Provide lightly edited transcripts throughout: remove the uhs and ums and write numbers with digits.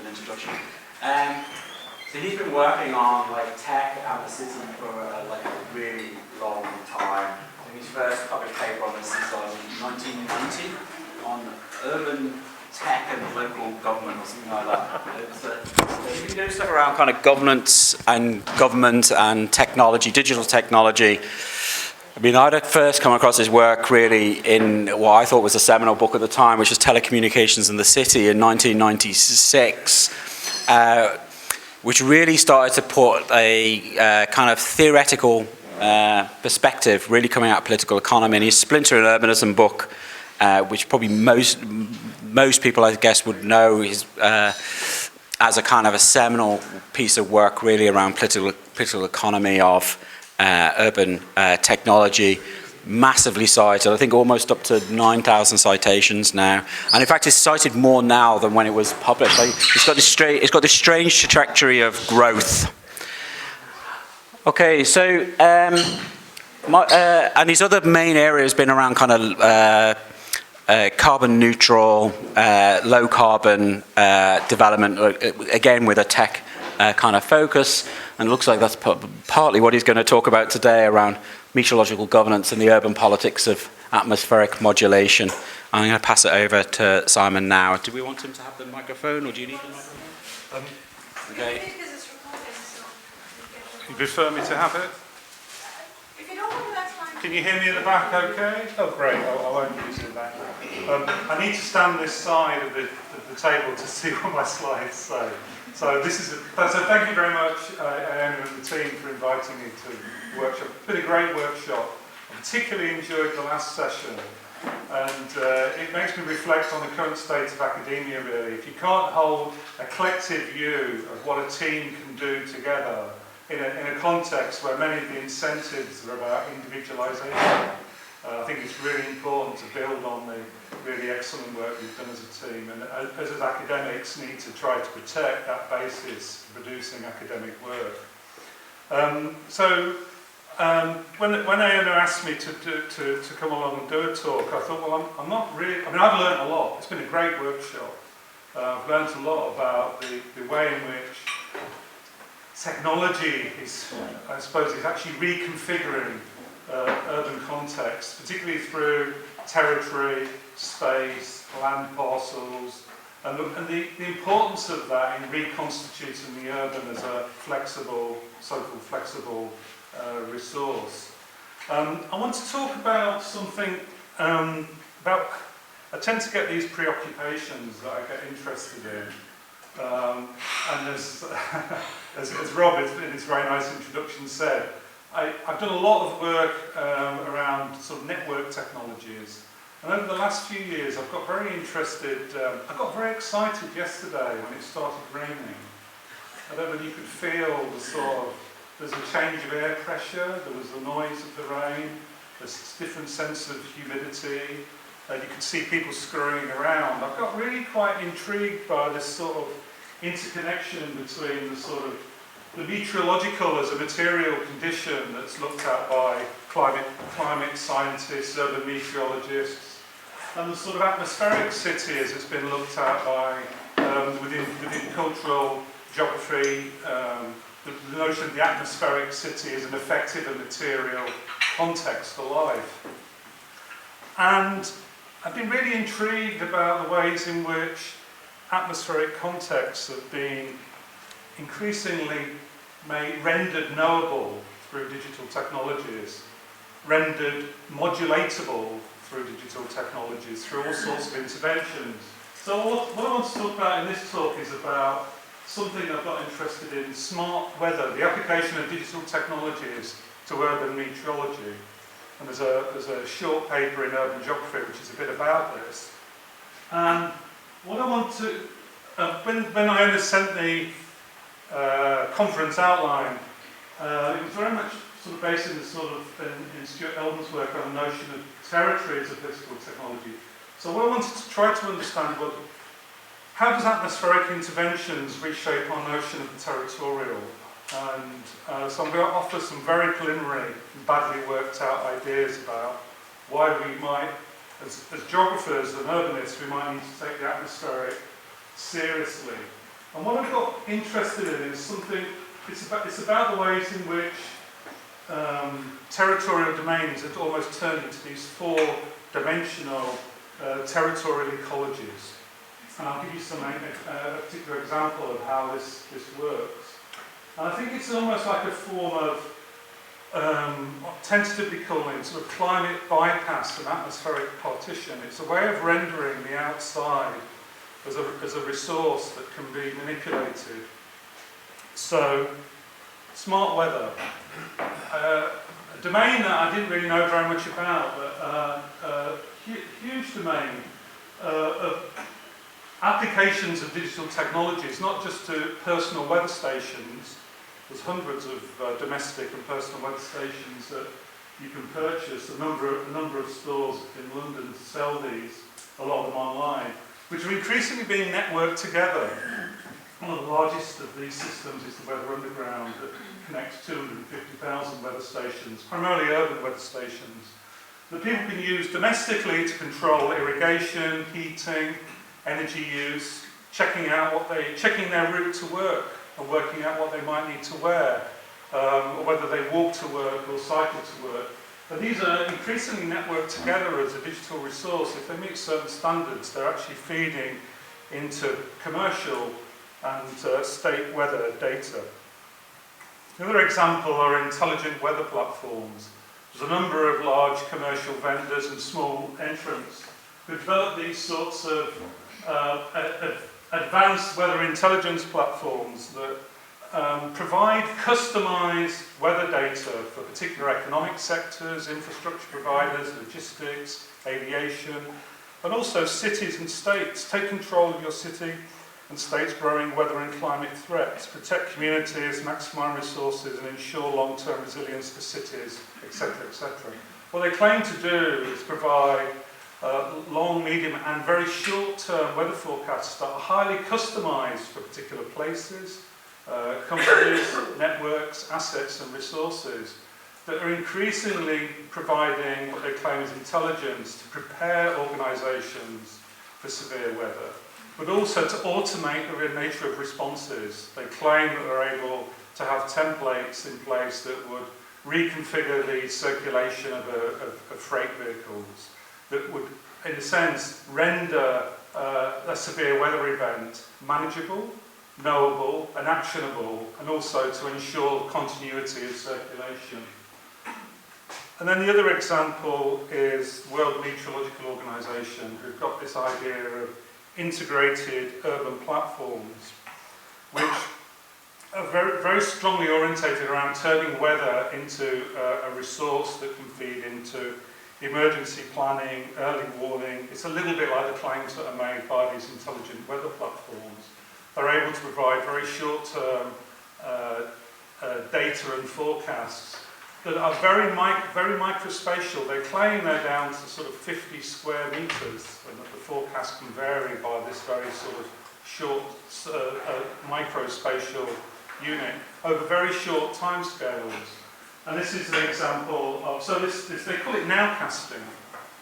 an introduction. So he's been working on like tech and the city for like a really long time. His first published paper on this is on 1990 on urban tech and local government or something like that. He's been doing stuff around kind of governance and government and technology, digital technology. I mean, I'd first come across his work really in what I thought was a seminal book at the time, which was Telecommunications in the City in 1996, which really started to put a kind of theoretical perspective, really coming out of political economy. And his Splinter in Urbanism book, which probably most people, I guess, would know is, as a kind of a seminal piece of work really around political economy of urban technology, massively cited. I think almost up to 9,000 citations now, and in fact, it's cited more now than when it was published. It's got this strange trajectory of growth. Okay, so and his other main area has been around kind of carbon neutral, low carbon development, again with a tech kind of focus, and it looks like that's partly what he's going to talk about today around meteorological governance and the urban politics of atmospheric modulation. I'm going to pass it over to Simon now. Do we want him to have the microphone, or do you need the microphone? Okay. You prefer me to have it? If you don't want, that's fine. Can you hear me at the back okay? Oh great, I won't use the back. I need to stand this side of the table to see what my slides say. So thank you very much, Amy and the team, for inviting me to the workshop. It's been a great workshop. I particularly enjoyed the last session, and it makes me reflect on the current state of academia really. If you can't hold a collective view of what a team can do together in a context where many of the incentives are about individualisation, I think it's really important to build on the really excellent work we've done as a team, and as academics need to try to protect that basis for producing academic work. When Anna asked me to come along and do a talk, I thought, well, I'm not really, I mean, I've learned a lot. It's been a great workshop. I've learned a lot about the way in which technology is, I suppose, is actually reconfiguring urban contexts, particularly through territory, space, land parcels, and the importance of that in reconstituting the urban as a flexible, so-called flexible resource. I want to talk about something I tend to get these preoccupations that I get interested in. And as Rob in his very nice introduction said, I've done a lot of work around sort of network technologies, and over the last few years I've got very interested, I got very excited yesterday when it started raining. I don't know if you could feel the sort of, there's a change of air pressure, there was the noise of the rain, there's a different sense of humidity, you could see people scurrying around. I've got really quite intrigued by this sort of interconnection between the sort of the meteorological as a material condition that's looked at by climate scientists, urban meteorologists, and the sort of atmospheric city as it's been looked at by within cultural geography, the notion of the atmospheric city as an effective and material context for life. And I've been really intrigued about the ways in which atmospheric contexts have been increasingly rendered knowable through digital technologies, rendered modulatable through digital technologies, through all sorts of interventions. So what I want to talk about in this talk is about something I've got interested in, smart weather, the application of digital technologies to urban meteorology. And there's a short paper in Urban Geography which is a bit about this. And what I want to, when I sent the conference outline, it was very much sort of based in the sort of in Stuart Eldon's work on the notion of territory as a political technology. So what I wanted to try to understand was, how does atmospheric interventions reshape our notion of the territorial? And so I'm going to offer some very preliminary, badly worked out ideas about why we might, as geographers and urbanists, we might need to take the atmospheric seriously And what I've got interested in is something, it's about the ways in which territorial domains have almost turned into these four-dimensional territorial ecologies. And I'll give you a particular example of how this works. And I think it's almost like a form of, tentatively calling sort of climate bypass and atmospheric partition. It's a way of rendering the outside as a resource that can be manipulated. So, smart weather. A domain that I didn't really know very much about, but a huge domain of applications of digital technologies, not just to personal weather stations. There's hundreds of domestic and personal weather stations that you can purchase. A number of stores in London sell these, a lot of them online, which are increasingly being networked together. One of the largest of these systems is the Weather Underground that connects 250,000 weather stations, primarily urban weather stations, that people can use domestically to control irrigation, heating, energy use, checking their route to work and working out what they might need to wear, or whether they walk to work or cycle to work. And these are increasingly networked together as a digital resource. If they meet certain standards, they're actually feeding into commercial and state weather data. Another example are intelligent weather platforms. There's a number of large commercial vendors and small entrants who develop these sorts of advanced weather intelligence platforms that provide customized weather data for particular economic sectors, infrastructure providers, logistics, aviation, and also cities and states. Take control of your city and state's growing weather and climate threats, protect communities, maximize resources, and ensure long-term resilience for cities, etc., etc. What they claim to do is provide long, medium, and very short-term weather forecasts that are highly customized for particular places, companies, networks, assets, and resources that are increasingly providing what they claim is intelligence to prepare organizations for severe weather, but also to automate the nature of responses. They claim that they're able to have templates in place that would reconfigure the circulation of freight vehicles, that would, in a sense, render a severe weather event manageable, knowable, and actionable, and also to ensure continuity of circulation. And then the other example is World Meteorological Organization, who've got this idea of integrated urban platforms, which are very, very strongly orientated around turning weather into a resource that can feed into emergency planning, early warning. It's a little bit like the claims that are made by these intelligent weather platforms. They're able to provide very short-term data and forecasts that are very microspatial. They claim they're down to sort of 50 square meters, and that the forecast can vary by this very sort of short microspatial unit over very short timescales. And this is an example of, so this they call it nowcasting.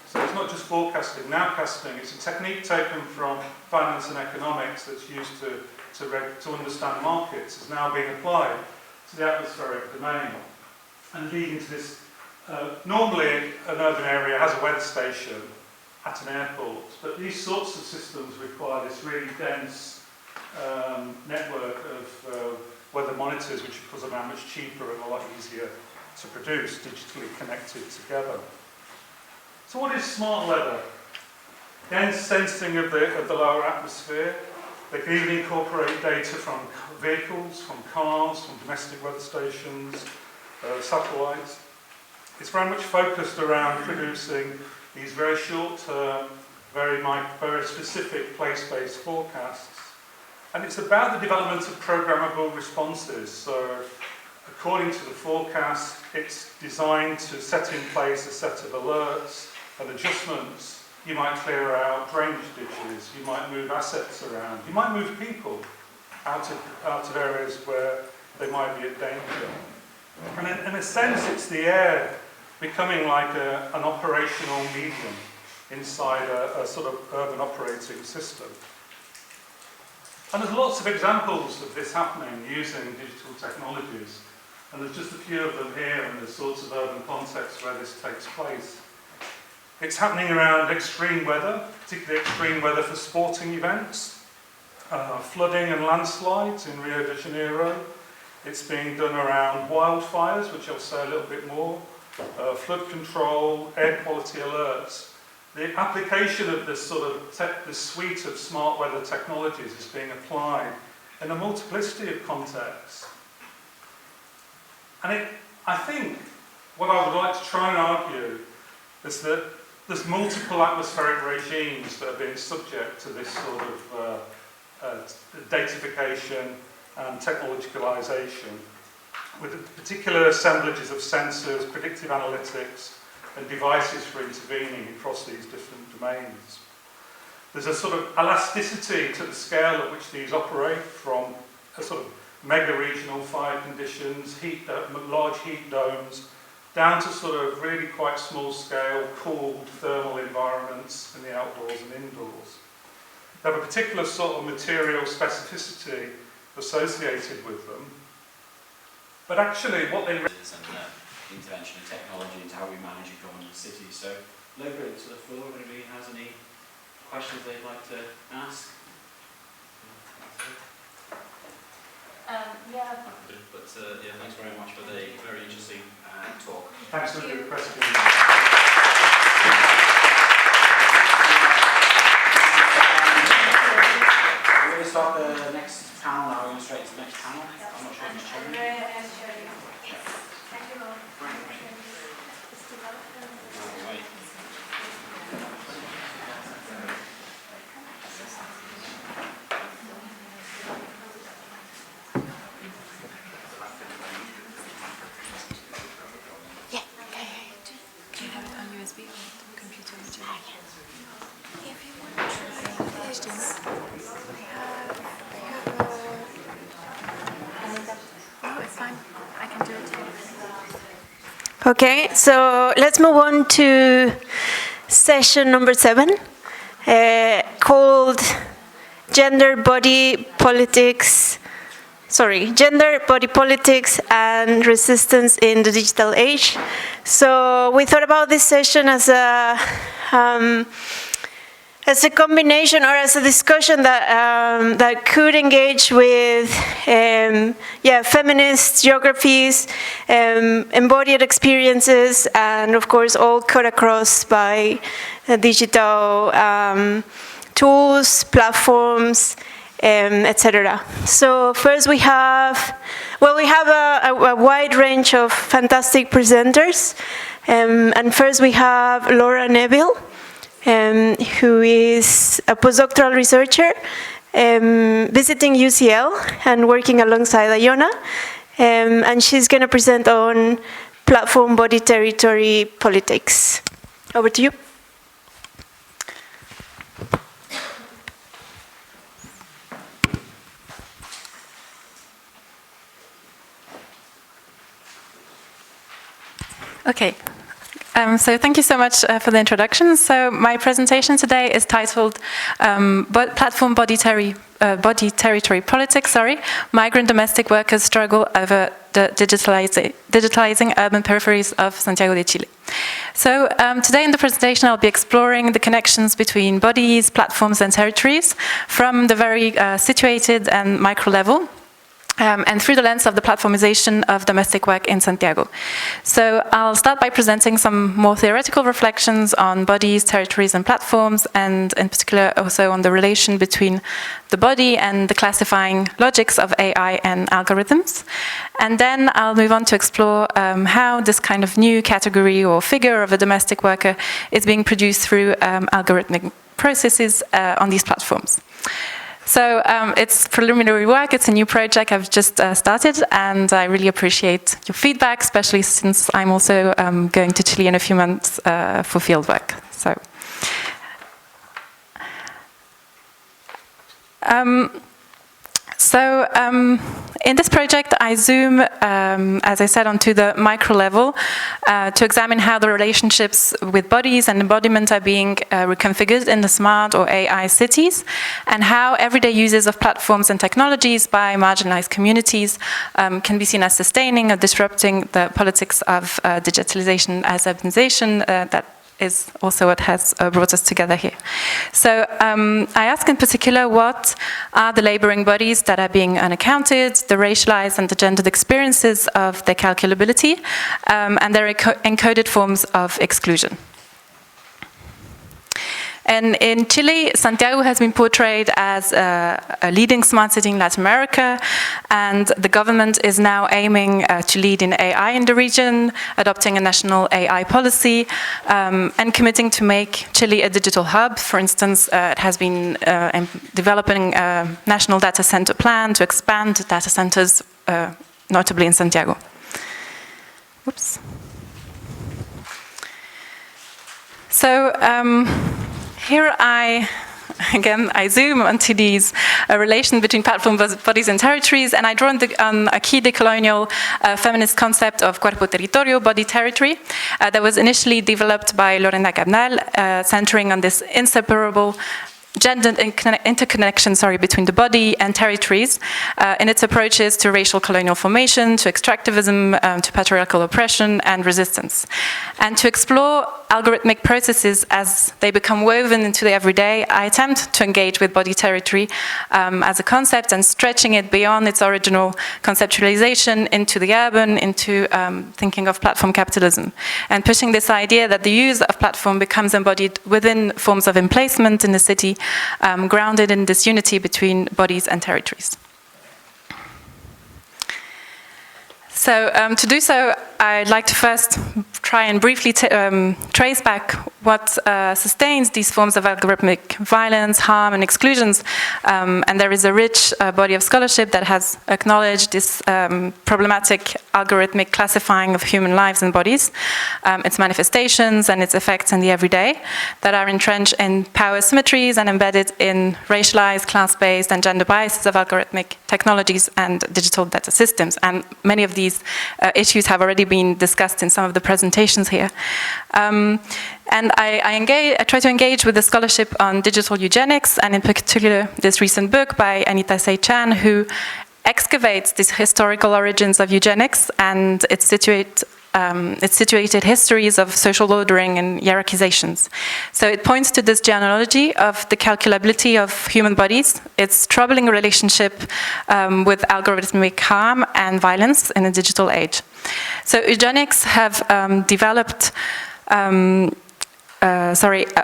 So it's not just forecasting, nowcasting. It's a technique taken from finance and economics that's used to understand markets. It's now being applied to the atmospheric domain. And leading to this, normally an urban area has a weather station at an airport, but these sorts of systems require this really dense network of weather monitors, which of course are now much cheaper and a lot easier to produce, digitally connected together. So what is smart weather? Dense sensing of the lower atmosphere. They can even incorporate data from vehicles, from cars, from domestic weather stations, satellites. It's very much focused around producing these very short-term, very specific place-based forecasts. And it's about the development of programmable responses. So according to the forecast, it's designed to set in place a set of alerts and adjustments. You might clear out drainage ditches, you might move assets around, you might move people out of areas where they might be at danger. And in a sense, it's the air becoming like an operational medium inside a sort of urban operating system. And there's lots of examples of this happening using digital technologies. And there's just a few of them here in the sorts of urban contexts where this takes place. It's happening around extreme weather, particularly extreme weather for sporting events, flooding and landslides in Rio de Janeiro. It's being done around wildfires, which I'll say a little bit more, flood control, air quality alerts. The application of this sort of this suite of smart weather technologies is being applied in a multiplicity of contexts. And I think what I would like to try and argue is that there's multiple atmospheric regimes that are being subject to this sort of datafication and technologicalization, with particular assemblages of sensors, predictive analytics, and devices for intervening across these different domains. There's a sort of elasticity to the scale at which these operate, from a sort of mega-regional fire conditions, large heat domes, down to sort of really quite small-scale, cooled thermal environments in the outdoors and indoors. They have a particular sort of material specificity associated with them, but actually what they... And intervention of technology into how we manage and govern the city. So, over to the floor, if anybody has any questions they'd like to ask? Yeah. But yeah, thanks very much for the very interesting talk. Thanks for the question. We're going to start the next panel now. We're going straight to the next panel. I'm not sure who's chairing. Thank you all. Okay, so let's move on to session number 7, called Gender, Body Politics and Resistance in the Digital Age. So we thought about this session as a combination or as a discussion that could engage with feminist geographies, embodied experiences, and of course all cut across by digital tools, platforms, etc. So first we have a wide range of fantastic presenters, and first we have Laura Neville, who is a postdoctoral researcher visiting UCL and working alongside Iona, and she's going to present on platform body territory politics. Over to you. Okay. So thank you so much for the introduction. So my presentation today is titled Platform Body Territory Politics, Migrant Domestic Workers Struggle Over the Digitalising Urban Peripheries of Santiago de Chile. So today in the presentation I'll be exploring the connections between bodies, platforms and territories from the very situated and micro level, and through the lens of the platformization of domestic work in Santiago. So I'll start by presenting some more theoretical reflections on bodies, territories and platforms, and in particular also on the relation between the body and the classifying logics of AI and algorithms. And then I'll move on to explore how this kind of new category or figure of a domestic worker is being produced through algorithmic processes on these platforms. So it's preliminary work, it's a new project I've just started, and I really appreciate your feedback, especially since I'm also going to Chile in a few months for fieldwork. So in this project, I zoom, as I said, onto the micro level to examine how the relationships with bodies and embodiment are being reconfigured in the smart or AI cities, and how everyday uses of platforms and technologies by marginalized communities can be seen as sustaining or disrupting the politics of digitalization as urbanization that is also what has brought us together here. So I ask in particular, what are the laboring bodies that are being unaccounted, the racialized and the gendered experiences of their calculability, and their encoded forms of exclusion. And in Chile, Santiago has been portrayed as a leading smart city in Latin America, and the government is now aiming to lead in AI in the region, adopting a national AI policy, and committing to make Chile a digital hub. For instance, it has been developing a national data center plan to expand data centers, notably in Santiago. Oops. So, here I zoom onto these relation between platform bodies and territories, and I draw on a key decolonial feminist concept of cuerpo territorio, body territory, that was initially developed by Laura Neville, centering on this inseparable gendered interconnection between the body and territories in its approaches to racial colonial formation, to extractivism, to patriarchal oppression and resistance. And to explore algorithmic processes as they become woven into the everyday, I attempt to engage with body territory as a concept and stretching it beyond its original conceptualization into the urban, into thinking of platform capitalism, and pushing this idea that the use of platform becomes embodied within forms of emplacement in the city, grounded in this unity between bodies and territories. So to do so, I'd like to first try and briefly trace back what sustains these forms of algorithmic violence, harm, and exclusions. And there is a rich body of scholarship that has acknowledged this problematic algorithmic classifying of human lives and bodies, its manifestations and its effects in the everyday that are entrenched in power symmetries and embedded in racialized, class-based, and gender biases of algorithmic technologies and digital data systems. And many of these issues have already been discussed in some of the presentations here. And I try to engage with the scholarship on digital eugenics, and in particular this recent book by Anita Sey-Chan, who excavates these historical origins of eugenics and its situated histories of social ordering and hierarchizations. So it points to this genealogy of the calculability of human bodies, its troubling relationship with algorithmic harm and violence in a digital age. So eugenics have developed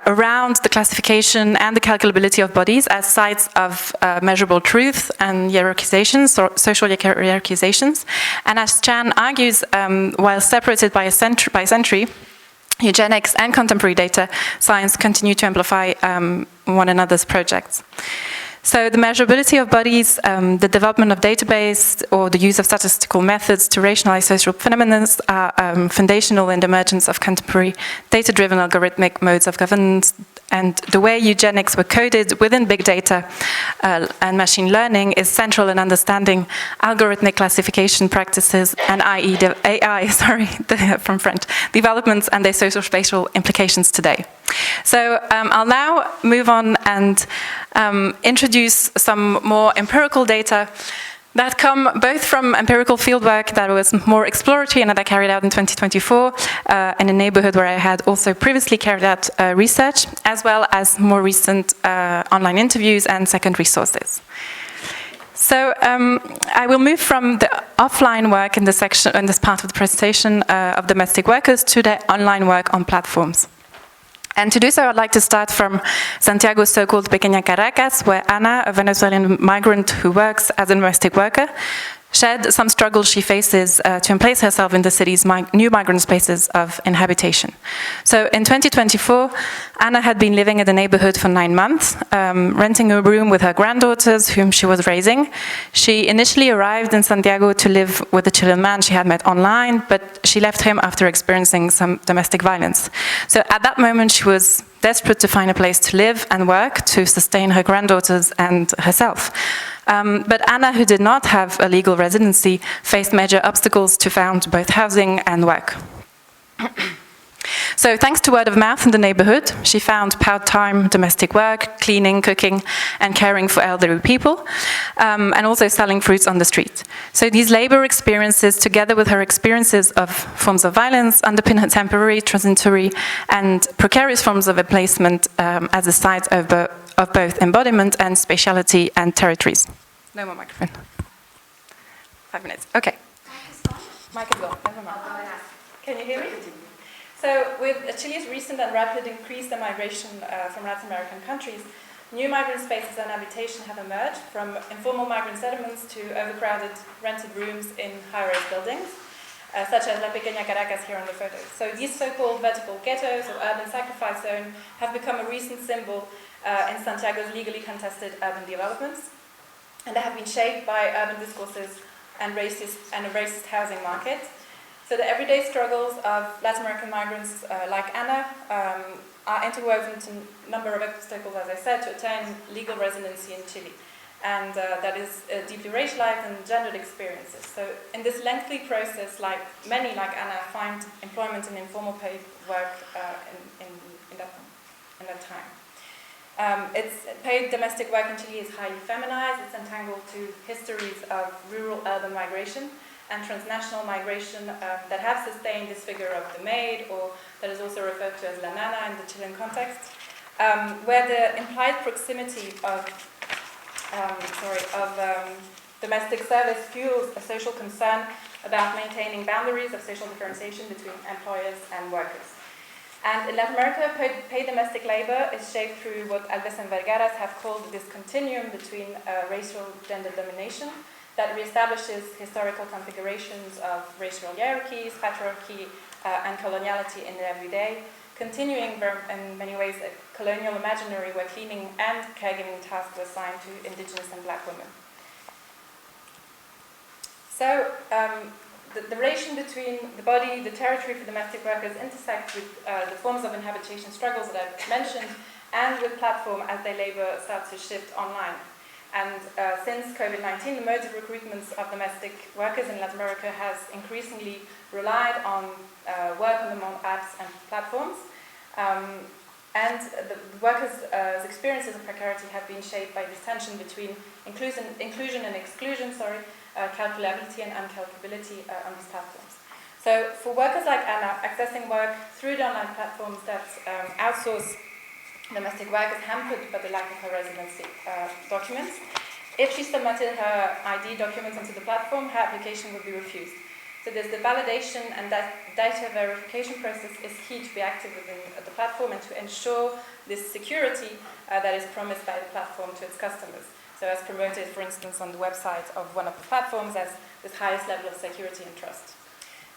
around the classification and the calculability of bodies as sites of measurable truth and hierarchizations, or social hierarchizations. And as Chan argues, while separated by century, eugenics and contemporary data science continue to amplify one another's projects. So the measurability of bodies, the development of database, or the use of statistical methods to rationalize social phenomena are foundational in the emergence of contemporary data-driven algorithmic modes of governance. And the way eugenics were coded within big data and machine learning is central in understanding algorithmic classification practices and AI, from French, developments and their social spatial implications today. So I'll now move on and introduce some more empirical data that come both from empirical fieldwork that was more exploratory and that I carried out in 2024 in a neighborhood where I had also previously carried out research, as well as more recent online interviews and secondary sources. So I will move from the offline work in this section, in this part of the presentation of domestic workers, to the online work on platforms. And to do so, I'd like to start from Santiago's so-called Pequeña Caracas, where Ana, a Venezuelan migrant who works as a domestic worker, shared some struggles she faces to place herself in the city's new migrant spaces of inhabitation. So in 2024, Ana had been living in the neighborhood for 9 months, renting a room with her granddaughters, whom she was raising. She initially arrived in Santiago to live with a Chilean man she had met online, but she left him after experiencing some domestic violence. So at that moment, she was desperate to find a place to live and work to sustain her granddaughters and herself. But Anna, who did not have a legal residency, faced major obstacles to found both housing and work. So thanks to word of mouth in the neighborhood, she found part-time domestic work, cleaning, cooking, and caring for elderly people, and also selling fruits on the street. So these labor experiences, together with her experiences of forms of violence, underpin her temporary, transitory, and precarious forms of placement as a site of both embodiment and spatiality and territories. No more microphone. 5 minutes. Okay. Mic is gone. Never mind. Can you hear me? So with Chile's recent and rapid increase in migration from Latin American countries, new migrant spaces and habitation have emerged, from informal migrant settlements to overcrowded rented rooms in high-rise buildings, such as La Pequeña Caracas here on the photo. So these so-called vertical ghettos or urban sacrifice zone have become a recent symbol in Santiago's legally contested urban developments, and they have been shaped by urban discourses and a racist housing market. So the everyday struggles of Latin American migrants like Anna are interwoven into a number of obstacles, as I said, to attain legal residency in Chile. And that is deeply racialized and gendered experiences. So in this lengthy process, many like Anna find employment in informal paid work in that time. It's paid domestic work in Chile is highly feminized. It's entangled to histories of rural-urban migration and transnational migration that have sustained this figure of the maid, or that is also referred to as la nana in the Chilean context, where the implied proximity of domestic service fuels a social concern about maintaining boundaries of social differentiation between employers and workers. And in Latin America, paid domestic labor is shaped through what Alves and Vergara have called this continuum between racial gender domination that reestablishes historical configurations of racial hierarchies, patriarchy, and coloniality in the everyday, continuing in many ways a colonial imaginary where cleaning and caregiving tasks were assigned to indigenous and black women. So the relation between the body, the territory for domestic workers intersects with the forms of inhabitation struggles that I've mentioned, and with platform as their labor starts to shift online. And since COVID-19, the modes of recruitment of domestic workers in Latin America has increasingly relied on work on demand apps and platforms. And the workers' experiences of precarity have been shaped by this tension between inclusion and exclusion, calculability and uncalculability on these platforms. So for workers like Anna, accessing work through the online platforms that outsource domestic work is hampered by the lack of her residency documents. If she submitted her ID documents onto the platform, her application would be refused. So there's the validation and that data verification process is key to be active within the platform and to ensure this security that is promised by the platform to its customers. So as promoted, for instance, on the website of one of the platforms as this highest level of security and trust.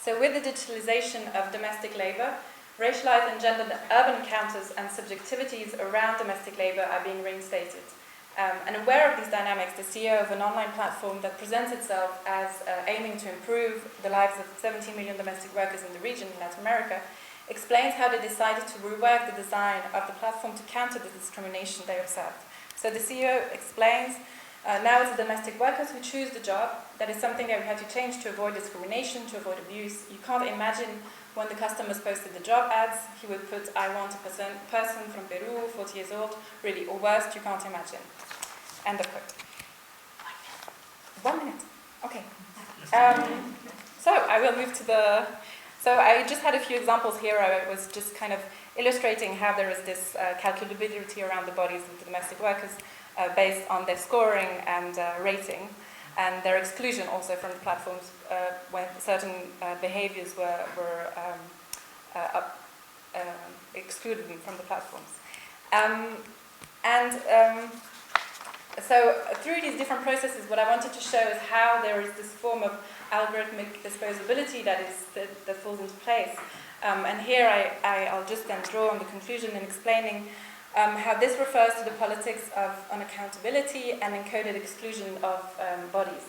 So with the digitalization of domestic labor, racialized and gendered urban encounters and subjectivities around domestic labor are being reinstated. And aware of these dynamics, the CEO of an online platform that presents itself as aiming to improve the lives of 17 million domestic workers in the region in Latin America, explains how they decided to rework the design of the platform to counter the discrimination they observed. So the CEO explains, now it's the domestic workers who choose the job. That is something that we had to change to avoid discrimination, to avoid abuse. You can't imagine when the customers posted the job ads, he would put, I want a person from Peru, 40 years old, really, or worse, you can't imagine. End of quote. 1 minute. Okay. So I will move to the... So I just had a few examples here. I was just kind of illustrating how there is this calculability around the bodies of the domestic workers based on their scoring and rating, and their exclusion also from the platforms when certain behaviors were excluded from the platforms. So through these different processes, what I wanted to show is how there is this form of algorithmic disposability that falls into place. And here I'll just then draw on the conclusion in explaining how this refers to the politics of unaccountability and encoded exclusion of bodies.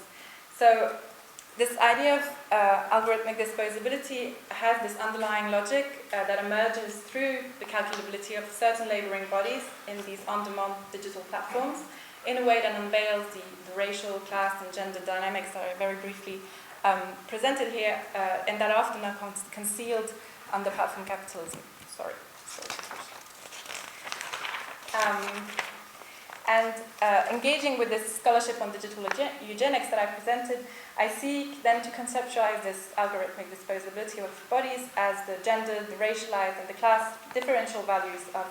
So this idea of algorithmic disposability has this underlying logic that emerges through the calculability of certain labouring bodies in these on-demand digital platforms in a way that unveils the racial, class and gender dynamics that are very briefly presented here and that often are concealed under platform capitalism. Sorry. Engaging with this scholarship on digital eugenics that I presented, I seek then to conceptualize this algorithmic disposability of bodies as the gendered, the racialized, and the class differential values of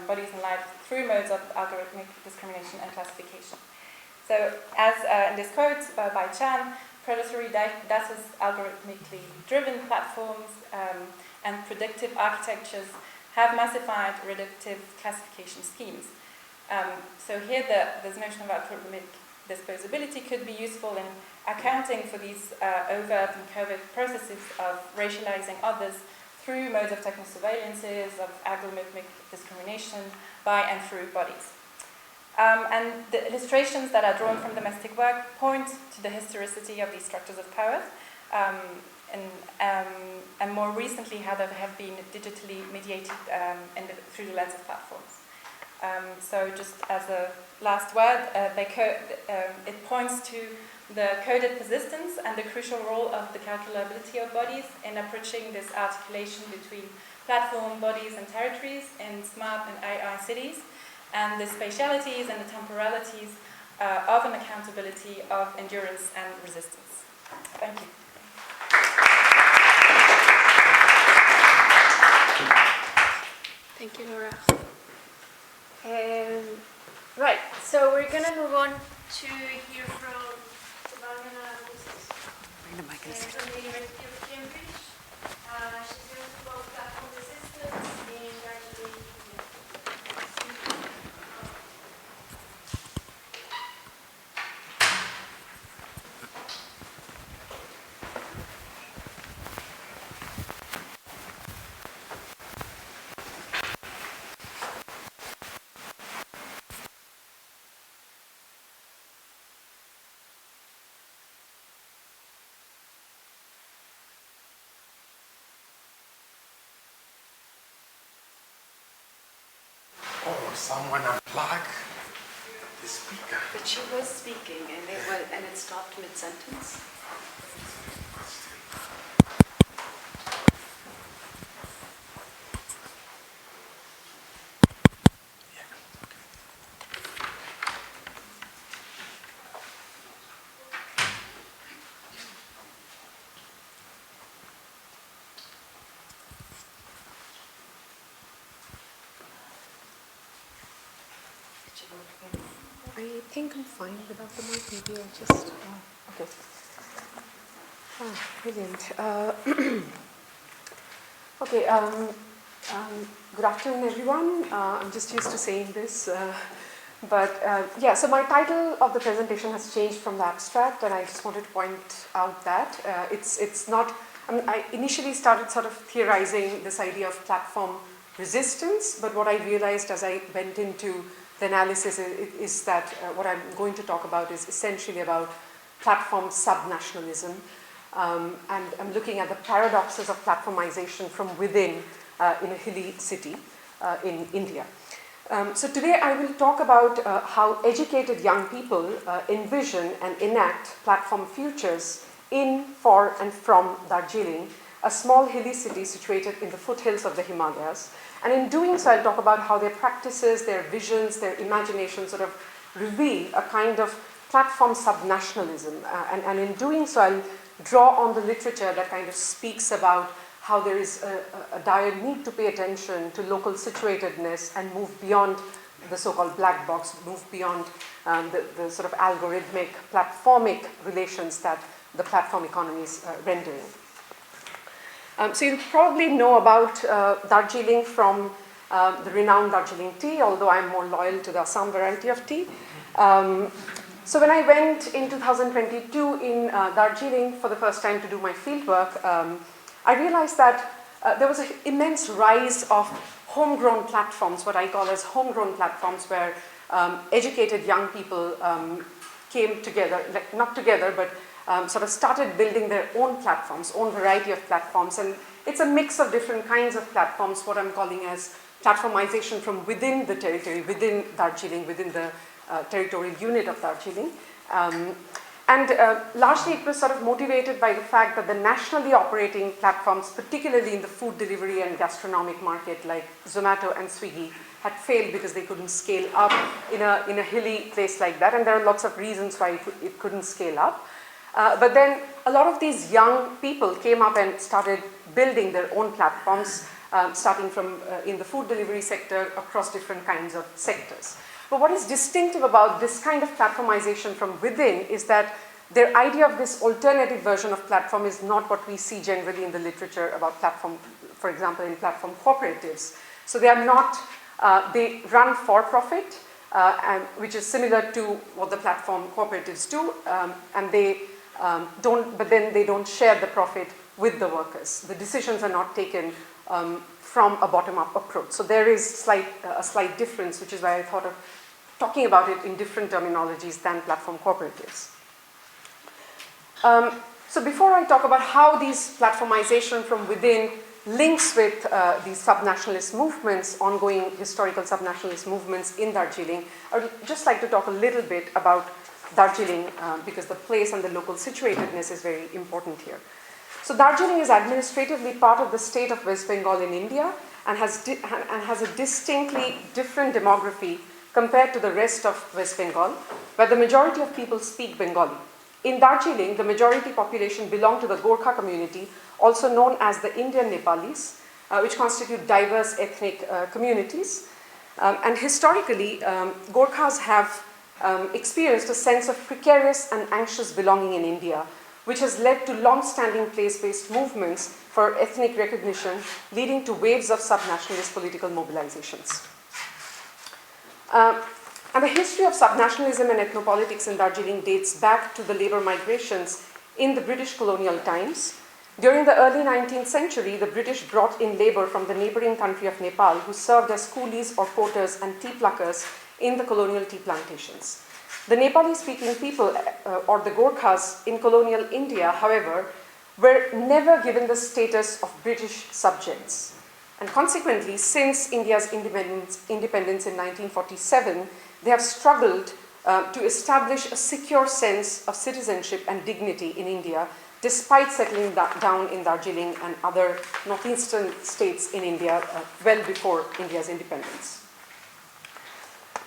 bodies and lives through modes of algorithmic discrimination and classification. So, as in this quote by Chan, predatory data's algorithmically driven platforms and predictive architectures have massified reductive classification schemes. So here this notion of algorithmic disposability could be useful in accounting for these overt and covert processes of racializing others through modes of techno-surveillances, of algorithmic discrimination by and through bodies. And the illustrations that are drawn from domestic work point to the historicity of these structures of power, and more recently how they have been digitally mediated through the lens of platforms. So just as a last word, it points to the coded persistence and the crucial role of the calculability of bodies in approaching this articulation between platform, bodies and territories in smart and AI cities, and the spatialities and the temporalities of an accountability of endurance and resistance. Thank you. Thank you, Laura. Right, so we're going to move on to hear from Debangana Bose from the University of Cambridge. She's going to talk about platform resistance in Darjeeling. Oh, someone unplugged the speaker. But she was speaking, and it stopped mid-sentence. I think I'm fine without the mic. Maybe I'll just... okay. Brilliant. Okay. Good afternoon, everyone. I'm just used to saying this. Yeah, so my title of the presentation has changed from the abstract, and I just wanted to point out that it's not... I initially started sort of theorizing this idea of platform resistance, but what I realized as I went into the analysis is that what I'm going to talk about is essentially about platform subnationalism, and I'm looking at the paradoxes of platformization from within in a hilly city in India. So today I will talk about how educated young people envision and enact platform futures in, for and from Darjeeling, a small hilly city situated in the foothills of the Himalayas. And in doing so, I'll talk about how their practices, their visions, their imagination sort of reveal a kind of platform subnationalism. And in doing so, I'll draw on the literature that kind of speaks about how there is a dire need to pay attention to local situatedness and move beyond the so-called black box, move beyond the sort of algorithmic, platformic relations that the platform economy is rendering. So you probably know about Darjeeling from the renowned Darjeeling tea, although I'm more loyal to the Assam variety of tea. So when I went in 2022 in Darjeeling for the first time to do my fieldwork, I realized that there was an immense rise of homegrown platforms, what I call as homegrown platforms, where educated young people came together, like not together, but sort of started building their own platforms, own variety of platforms. And it's a mix of different kinds of platforms, what I'm calling as platformization from within the territory, within Darjeeling, within the territorial unit of Darjeeling. Largely it was sort of motivated by the fact that the nationally operating platforms, particularly in the food delivery and gastronomic market like Zomato and Swiggy, had failed because they couldn't scale up in a hilly place like that. And there are lots of reasons why it couldn't scale up. But then a lot of these young people came up and started building their own platforms, starting from in the food delivery sector across different kinds of sectors. But what is distinctive about this kind of platformization from within is that their idea of this alternative version of platform is not what we see generally in the literature about platform, for example, in platform cooperatives. So they are not, they run for profit, which is similar to what the platform cooperatives do, and they but then they don't share the profit with the workers. The decisions are not taken from a bottom-up approach. So there is a slight difference, which is why I thought of talking about it in different terminologies than platform cooperatives. So before I talk about how these platformization from within links with these subnationalist movements, ongoing historical subnationalist movements in Darjeeling, I would just like to talk a little bit about Darjeeling because the place and the local situatedness is very important here. So Darjeeling is administratively part of the state of West Bengal in India and has a distinctly different demography compared to the rest of West Bengal, where the majority of people speak Bengali. In Darjeeling, the majority population belong to the Gorkha community, also known as the Indian Nepalis, which constitute diverse ethnic communities. And historically, Gorkhas have experienced a sense of precarious and anxious belonging in India, which has led to long-standing place-based movements for ethnic recognition, leading to waves of subnationalist political mobilizations. And the history of subnationalism and ethnopolitics in Darjeeling dates back to the labor migrations in the British colonial times. During the early 19th century, the British brought in labor from the neighboring country of Nepal, who served as coolies or porters and tea pluckers in the colonial tea plantations. The Nepali-speaking people, or the Gorkhas in colonial India, however, were never given the status of British subjects. And consequently, since India's independence in 1947, they have struggled to establish a secure sense of citizenship and dignity in India, despite settling down in Darjeeling and other northeastern states in India well before India's independence.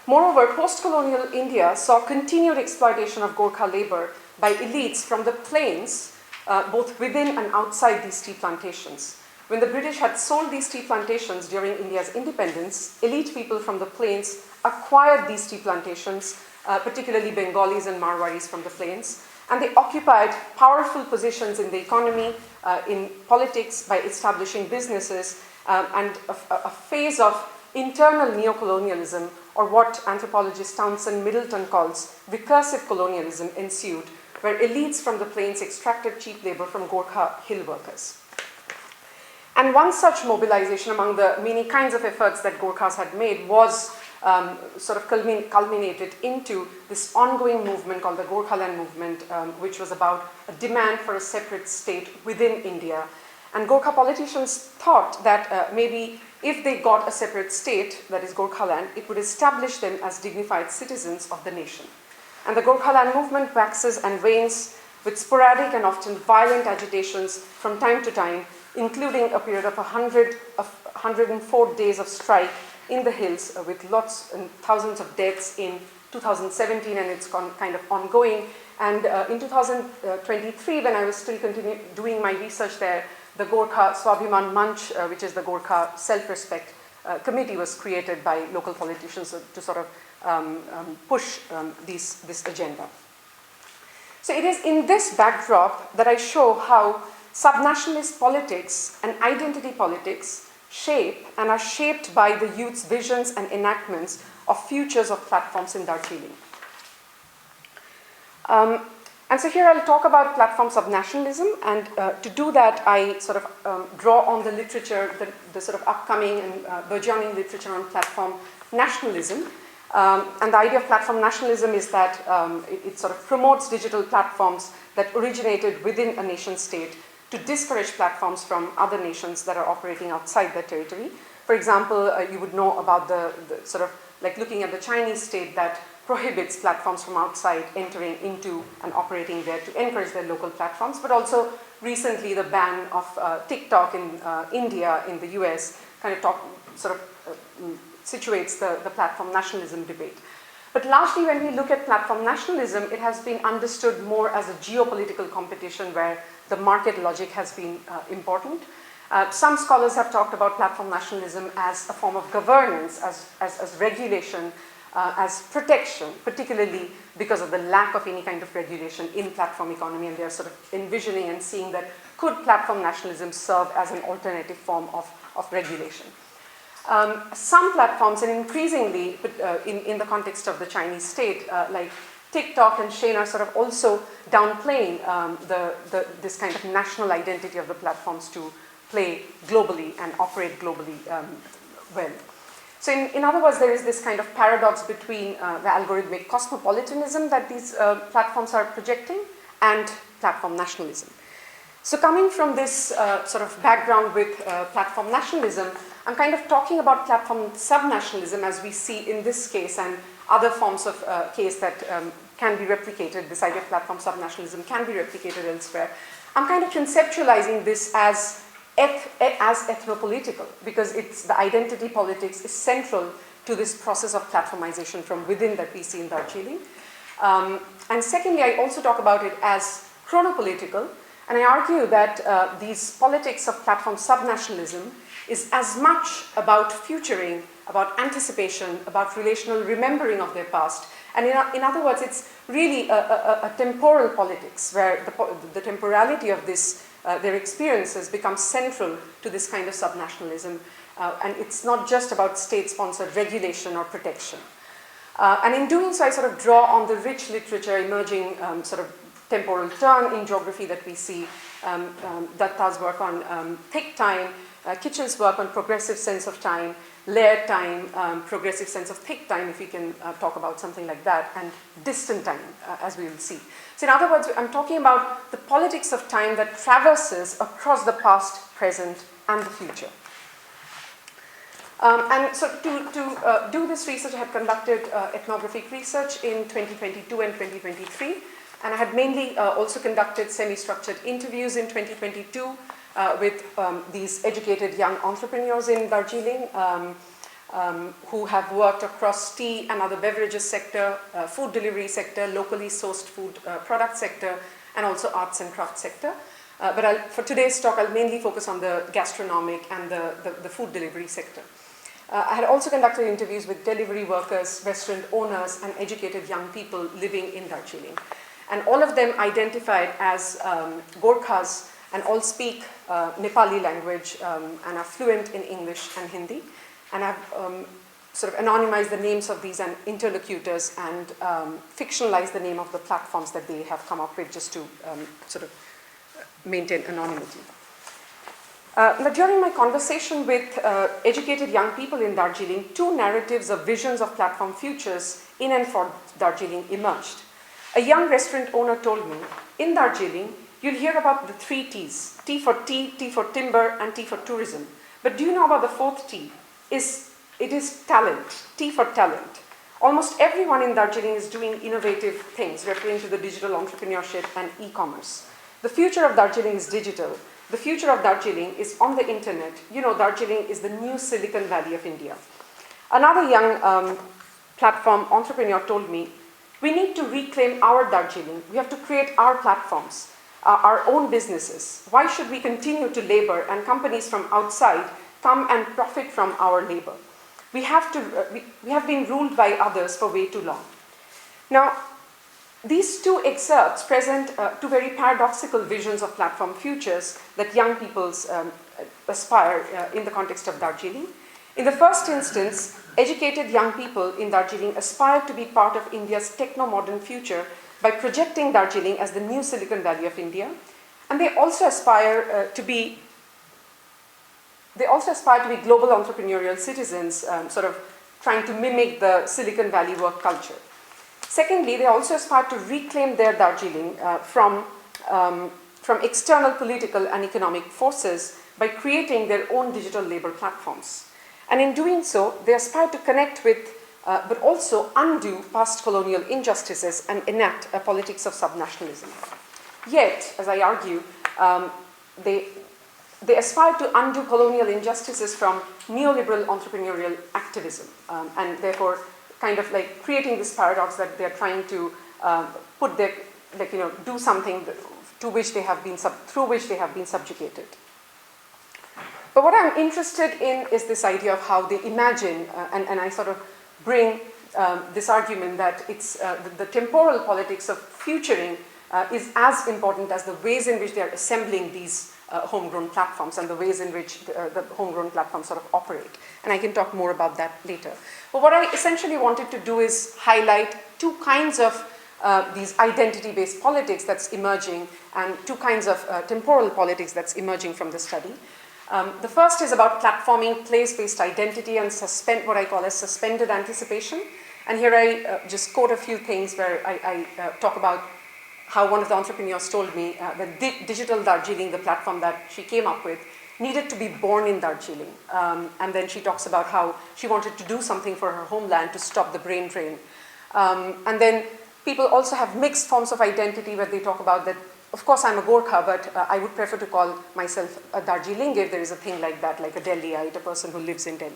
Moreover, post-colonial India saw continued exploitation of Gorkha labor by elites from the plains, both within and outside these tea plantations. When the British had sold these tea plantations during India's independence, elite people from the plains acquired these tea plantations, particularly Bengalis and Marwaris from the plains, and they occupied powerful positions in the economy, in politics, by establishing businesses, and a phase of internal neocolonialism, or what anthropologist Townsend Middleton calls recursive colonialism, ensued, where elites from the plains extracted cheap labor from Gorkha hill workers. And one such mobilization among the many kinds of efforts that Gorkhas had made was sort of culminated into this ongoing movement called the Gorkhaland movement, which was about a demand for a separate state within India. And Gorkha politicians thought that maybe if they got a separate state, that is Gorkhaland, it would establish them as dignified citizens of the nation. And the Gorkhaland movement waxes and wanes with sporadic and often violent agitations from time to time, including a period of 104 days of strike in the hills with lots and thousands of deaths in 2017, and it's kind of ongoing. And in 2023, when I was still doing my research there, the Gorkha Swabhiman Manch, which is the Gorkha Self-Respect Committee, was created by local politicians to sort of push this agenda. So it is in this backdrop that I show how subnationalist politics and identity politics shape and are shaped by the youth's visions and enactments of futures of platforms in Darjeeling. And so here I'll talk about platform subnationalism, and to do that I sort of draw on the literature, the sort of upcoming and burgeoning literature on platform nationalism. And the idea of platform nationalism is that it sort of promotes digital platforms that originated within a nation state to discourage platforms from other nations that are operating outside their territory. For example, you would know about the sort of like looking at the Chinese state that prohibits platforms from outside entering into and operating there to encourage their local platforms, but also recently the ban of TikTok in India, in the US, kind of situates the platform nationalism debate. But largely when we look at platform nationalism, it has been understood more as a geopolitical competition where the market logic has been important. Some scholars have talked about platform nationalism as a form of governance, as regulation, as protection, particularly because of the lack of any kind of regulation in platform economy, and they are sort of envisioning and seeing that could platform nationalism serve as an alternative form of regulation. Some platforms, and increasingly in the context of the Chinese state, like TikTok and Shein, are sort of also downplaying this kind of national identity of the platforms to play globally and operate globally well. So in other words, there is this kind of paradox between the algorithmic cosmopolitanism that these platforms are projecting and platform nationalism. So coming from this sort of background with platform nationalism, I'm kind of talking about platform subnationalism as we see in this case and other forms of case that can be replicated. This idea of platform subnationalism can be replicated elsewhere. I'm kind of conceptualizing this as ethnopolitical, because it's the identity politics is central to this process of platformization from within that we see in Darjeeling. And secondly, I also talk about it as chrono-political, and I argue that these politics of platform subnationalism is as much about futuring, about anticipation, about relational remembering of their past. And in other words, it's really a temporal politics where the temporality of this their experiences become central to this kind of subnationalism. And it's not just about state-sponsored regulation or protection. And in doing so, I sort of draw on the rich literature emerging sort of temporal turn in geography that we see, Datta's work on thick time, Kitchel's work on progressive sense of time, layered time, progressive sense of thick time, if we can talk about something like that, and distant time, as we will see. So in other words, I'm talking about the politics of time that traverses across the past, present, and the future. And so to do this research, I have conducted ethnographic research in 2022 and 2023, and I had mainly also conducted semi-structured interviews in 2022 with these educated young entrepreneurs in Darjeeling who have worked across tea and other beverages sector, food delivery sector, locally sourced food product sector, and also arts and crafts sector. But for today's talk, I'll mainly focus on the gastronomic and the food delivery sector. I had also conducted interviews with delivery workers, restaurant owners, and educated young people living in Darjeeling. And all of them identified as Gorkhas and all speak Nepali language and are fluent in English and Hindi. And I've sort of anonymized the names of these interlocutors and fictionalized the name of the platforms that they have come up with just to sort of maintain anonymity. But during my conversation with educated young people in Darjeeling, two narratives of visions of platform futures in and for Darjeeling emerged. A young restaurant owner told me, in Darjeeling, you'll hear about the 3 T's, T for tea, T for timber, and T for tourism. But do you know about the 4th T? It is talent, T for talent. Almost everyone in Darjeeling is doing innovative things, referring to the digital entrepreneurship and e-commerce. The future of Darjeeling is digital. The future of Darjeeling is on the internet. You know, Darjeeling is the new Silicon Valley of India. Another young platform entrepreneur told me, we need to reclaim our Darjeeling. We have to create our platforms, our own businesses. Why should we continue to labor and companies from outside come and profit from our labor? We have been ruled by others for way too long. Now, these two excerpts present two very paradoxical visions of platform futures that young people aspire in the context of Darjeeling. In the first instance, educated young people in Darjeeling aspire to be part of India's techno-modern future by projecting Darjeeling as the new Silicon Valley of India, and they also aspire to be global entrepreneurial citizens, sort of trying to mimic the Silicon Valley work culture. Secondly, they also aspire to reclaim their Darjeeling from external political and economic forces by creating their own digital labor platforms. And in doing so, they aspire to connect with, but also undo past colonial injustices and enact a politics of subnationalism. Yet, as I argue, they aspire to undo colonial injustices from neoliberal entrepreneurial activism, and therefore kind of like creating this paradox that they're trying to put their, like, do something through which they have been subjugated. But what I'm interested in is this idea of how they imagine, and I sort of bring this argument that it's the temporal politics of futuring is as important as the ways in which they are assembling these homegrown platforms and the ways in which the homegrown platforms sort of operate. And I can talk more about that later. But what I essentially wanted to do is highlight two kinds of these identity-based politics that's emerging and two kinds of temporal politics that's emerging from the study. The first is about platforming place-based identity and what I call as suspended anticipation. And here I just quote a few things where I talk about how one of the entrepreneurs told me that Digital Darjeeling, the platform that she came up with, needed to be born in Darjeeling. And then she talks about how she wanted to do something for her homeland to stop the brain drain. And then people also have mixed forms of identity where they talk about that, of course I'm a Gorkha, but I would prefer to call myself a Darjeeling if there is a thing like that, like a Delhiite, a person who lives in Delhi.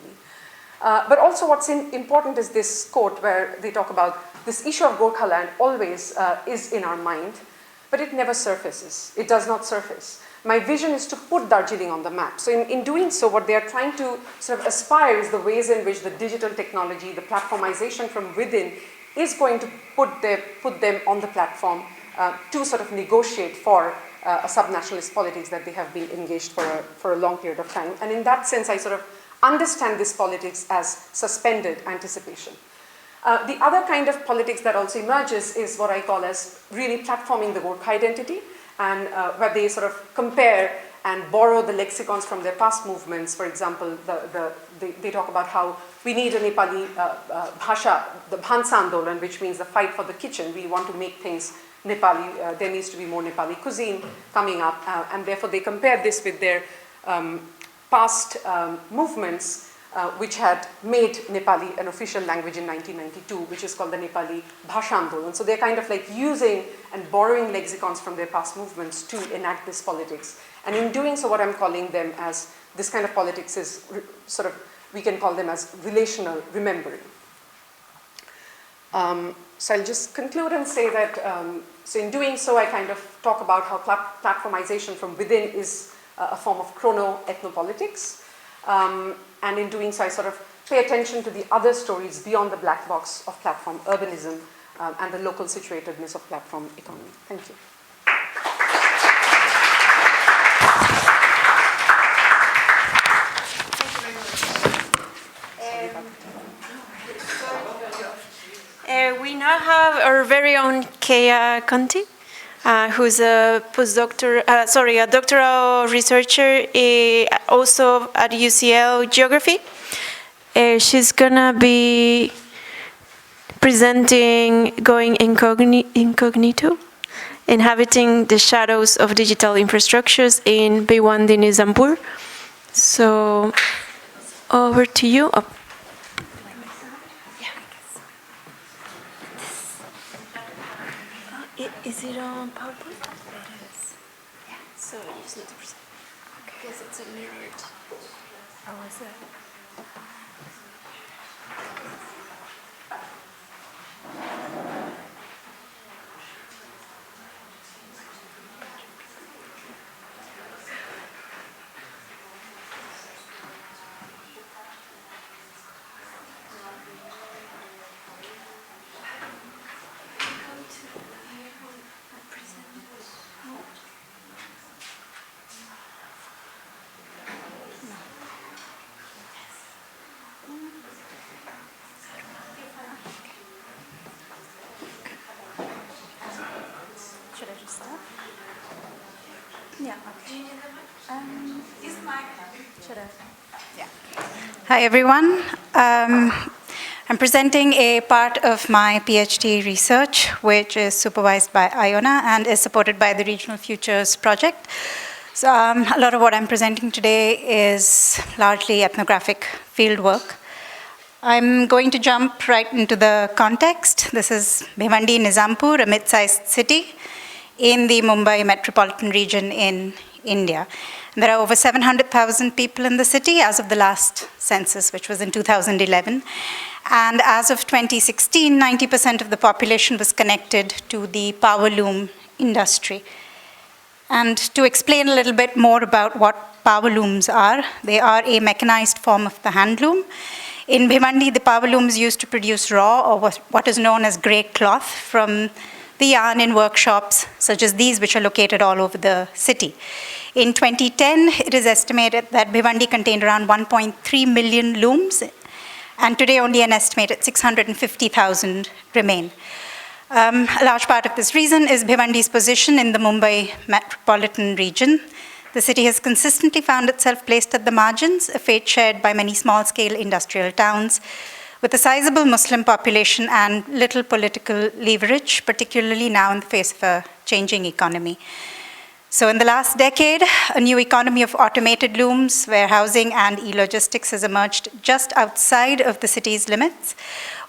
But also what's important is this quote where they talk about this issue of Gorkha land always is in our mind, but it never surfaces. It does not surface. My vision is to put Darjeeling on the map. So in doing so, what they are trying to sort of aspire is the ways in which the digital technology, the platformization from within is going to put them on the platform to sort of negotiate for a subnationalist politics that they have been engaged for a long period of time. And in that sense, I sort of understand this politics as suspended anticipation. The other kind of politics that also emerges is what I call as really platforming the Gorkha identity, and where they sort of compare and borrow the lexicons from their past movements. For example, they talk about how we need a Nepali bhasha, the Bhansa Andolan, which means the fight for the kitchen. We want to make things Nepali. There needs to be more Nepali cuisine coming up, and therefore they compare this with their past movements which had made Nepali an official language in 1992, which is called the Nepali Bhasha Andolan. So they're kind of like using and borrowing lexicons from their past movements to enact this politics. And in doing so, what I'm calling them as this kind of politics is sort of, we can call them as relational remembering. So I'll just conclude and say that, so in doing so, I kind of talk about how platformization from within is a form of chrono-ethnopolitics. And in doing so, I sort of pay attention to the other stories beyond the black box of platform urbanism and the local situatedness of platform economy. Thank you. We now have our very own Keya Kunte, who's a a doctoral researcher, also at UCL Geography. She's gonna be presenting Going Incognito, Inhabiting the Shadows of Digital Infrastructures in Bhiwandi-Nizampur. So, over to you. Oh. Is it on PowerPoint? It is. Yeah. So you just need to present. Okay. Because it's a mirrored. Oh, is it? Should I just start? Yeah, okay. Should I? Yeah. Hi, everyone. I'm presenting a part of my PhD research, which is supervised by Iona and is supported by the Regional Futures Project. So a lot of what I'm presenting today is largely ethnographic fieldwork. I'm going to jump right into the context. This is Bhiwandi-Nizampur, a mid-sized city in the Mumbai metropolitan region in India. There are over 700,000 people in the city as of the last census, which was in 2011. And as of 2016, 90% of the population was connected to the power loom industry. And to explain a little bit more about what power looms are, they are a mechanized form of the hand loom. In Bhiwandi, the power looms used to produce raw, or what is known as grey cloth, from the yarn in workshops such as these, which are located all over the city. In 2010, it is estimated that Bhiwandi contained around 1.3 million looms, and today only an estimated 650,000 remain. A large part of this reason is Bhiwandi's position in the Mumbai metropolitan region. The city has consistently found itself placed at the margins, a fate shared by many small-scale industrial towns, with a sizable Muslim population and little political leverage, particularly now in the face of a changing economy. So in the last decade, a new economy of automated looms, warehousing, and e-logistics has emerged just outside of the city's limits.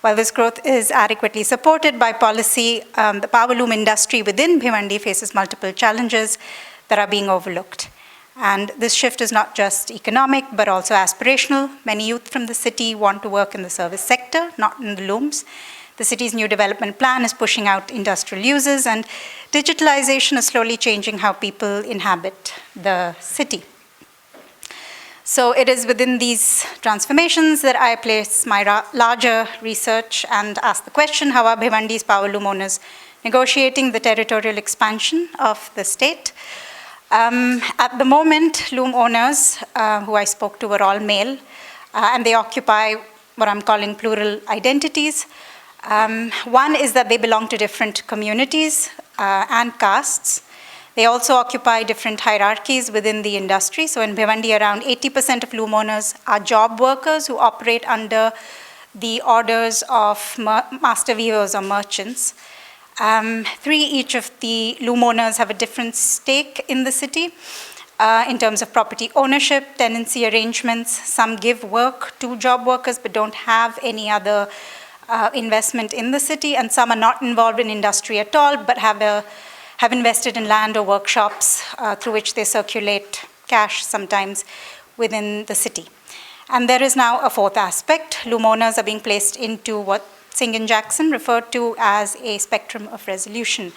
While this growth is adequately supported by policy, the power loom industry within Bhiwandi faces multiple challenges that are being overlooked. And this shift is not just economic, but also aspirational. Many youth from the city want to work in the service sector, not in the looms. The city's new development plan is pushing out industrial uses, and digitalisation is slowly changing how people inhabit the city. So it is within these transformations that I place my larger research and ask the question, how are Bhiwandi's power loom owners negotiating the territorial expansion of the state? At the moment, loom owners who I spoke to were all male, and they occupy what I'm calling plural identities. One is that they belong to different communities and castes. They also occupy different hierarchies within the industry. So in Bhiwandi, around 80% of loom owners are job workers who operate under the orders of master weavers or merchants. Each of the loom owners have a different stake in the city in terms of property ownership, tenancy arrangements. Some give work to job workers but don't have any other investment in the city, and some are not involved in industry at all but have invested in land or workshops through which they circulate cash sometimes within the city. And there is now a fourth aspect. Loom owners are being placed into what Singh and Jackson referred to as a spectrum of resolution,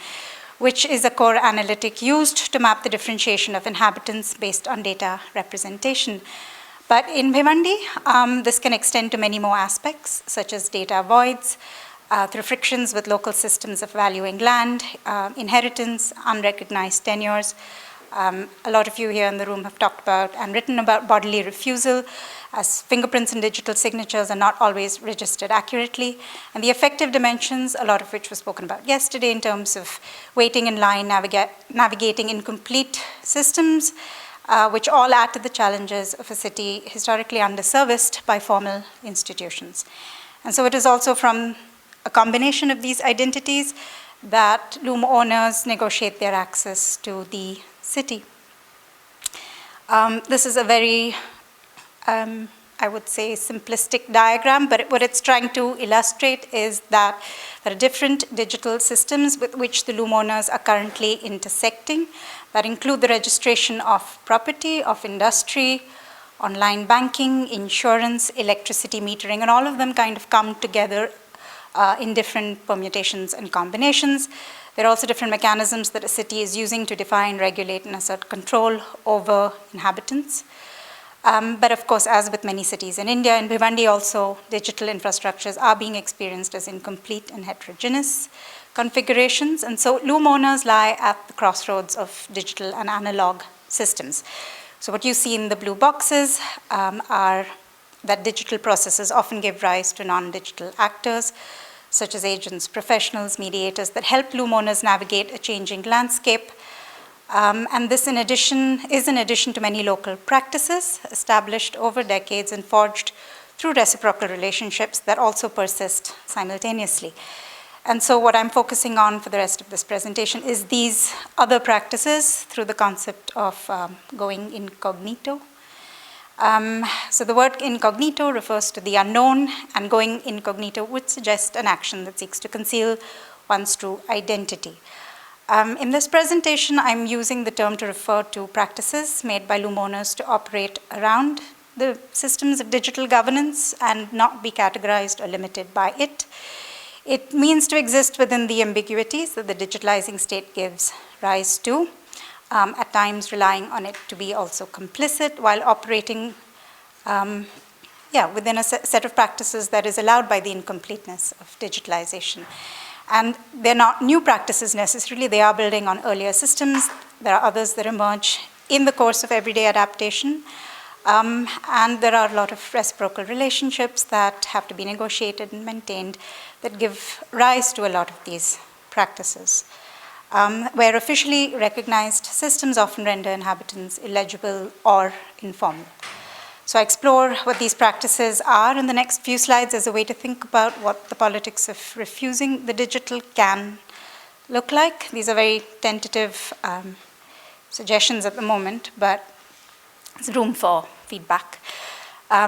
which is a core analytic used to map the differentiation of inhabitants based on data representation. But in Bhiwandi, this can extend to many more aspects, such as data voids, through frictions with local systems of valuing land, inheritance, unrecognized tenures. A lot of you here in the room have talked about and written about bodily refusal, as fingerprints and digital signatures are not always registered accurately. And the effective dimensions, a lot of which was spoken about yesterday in terms of waiting in line, navigating incomplete systems, which all add to the challenges of a city historically underserviced by formal institutions. And so it is also from a combination of these identities that loom owners negotiate their access to the city. This is a very, I would say, simplistic diagram, but what it's trying to illustrate is that there are different digital systems with which the loom owners are currently intersecting that include the registration of property, of industry, online banking, insurance, electricity metering, and all of them kind of come together in different permutations and combinations. There are also different mechanisms that a city is using to define, regulate, and assert control over inhabitants. But of course, as with many cities in India, in Bhiwandi also, digital infrastructures are being experienced as incomplete and heterogeneous configurations. And so loom owners lie at the crossroads of digital and analog systems. So what you see in the blue boxes are that digital processes often give rise to non-digital actors, such as agents, professionals, mediators that help loom owners navigate a changing landscape. And this is in addition to many local practices established over decades and forged through reciprocal relationships that also persist simultaneously. And so what I'm focusing on for the rest of this presentation is these other practices through the concept of going incognito. So the word incognito refers to the unknown, and going incognito would suggest an action that seeks to conceal one's true identity. In this presentation, I'm using the term to refer to practices made by loom owners to operate around the systems of digital governance and not be categorized or limited by it. It means to exist within the ambiguities that the digitalizing state gives rise to, at times relying on it to be also complicit while operating within a set of practices that is allowed by the incompleteness of digitalization. And they're not new practices necessarily, they are building on earlier systems. There are others that emerge in the course of everyday adaptation. And there are a lot of reciprocal relationships that have to be negotiated and maintained that give rise to a lot of these practices. Where officially recognized systems often render inhabitants illegible or informal. So I explore what these practices are in the next few slides as a way to think about what the politics of refusing the digital can look like. These are very tentative suggestions at the moment, but there's room for feedback.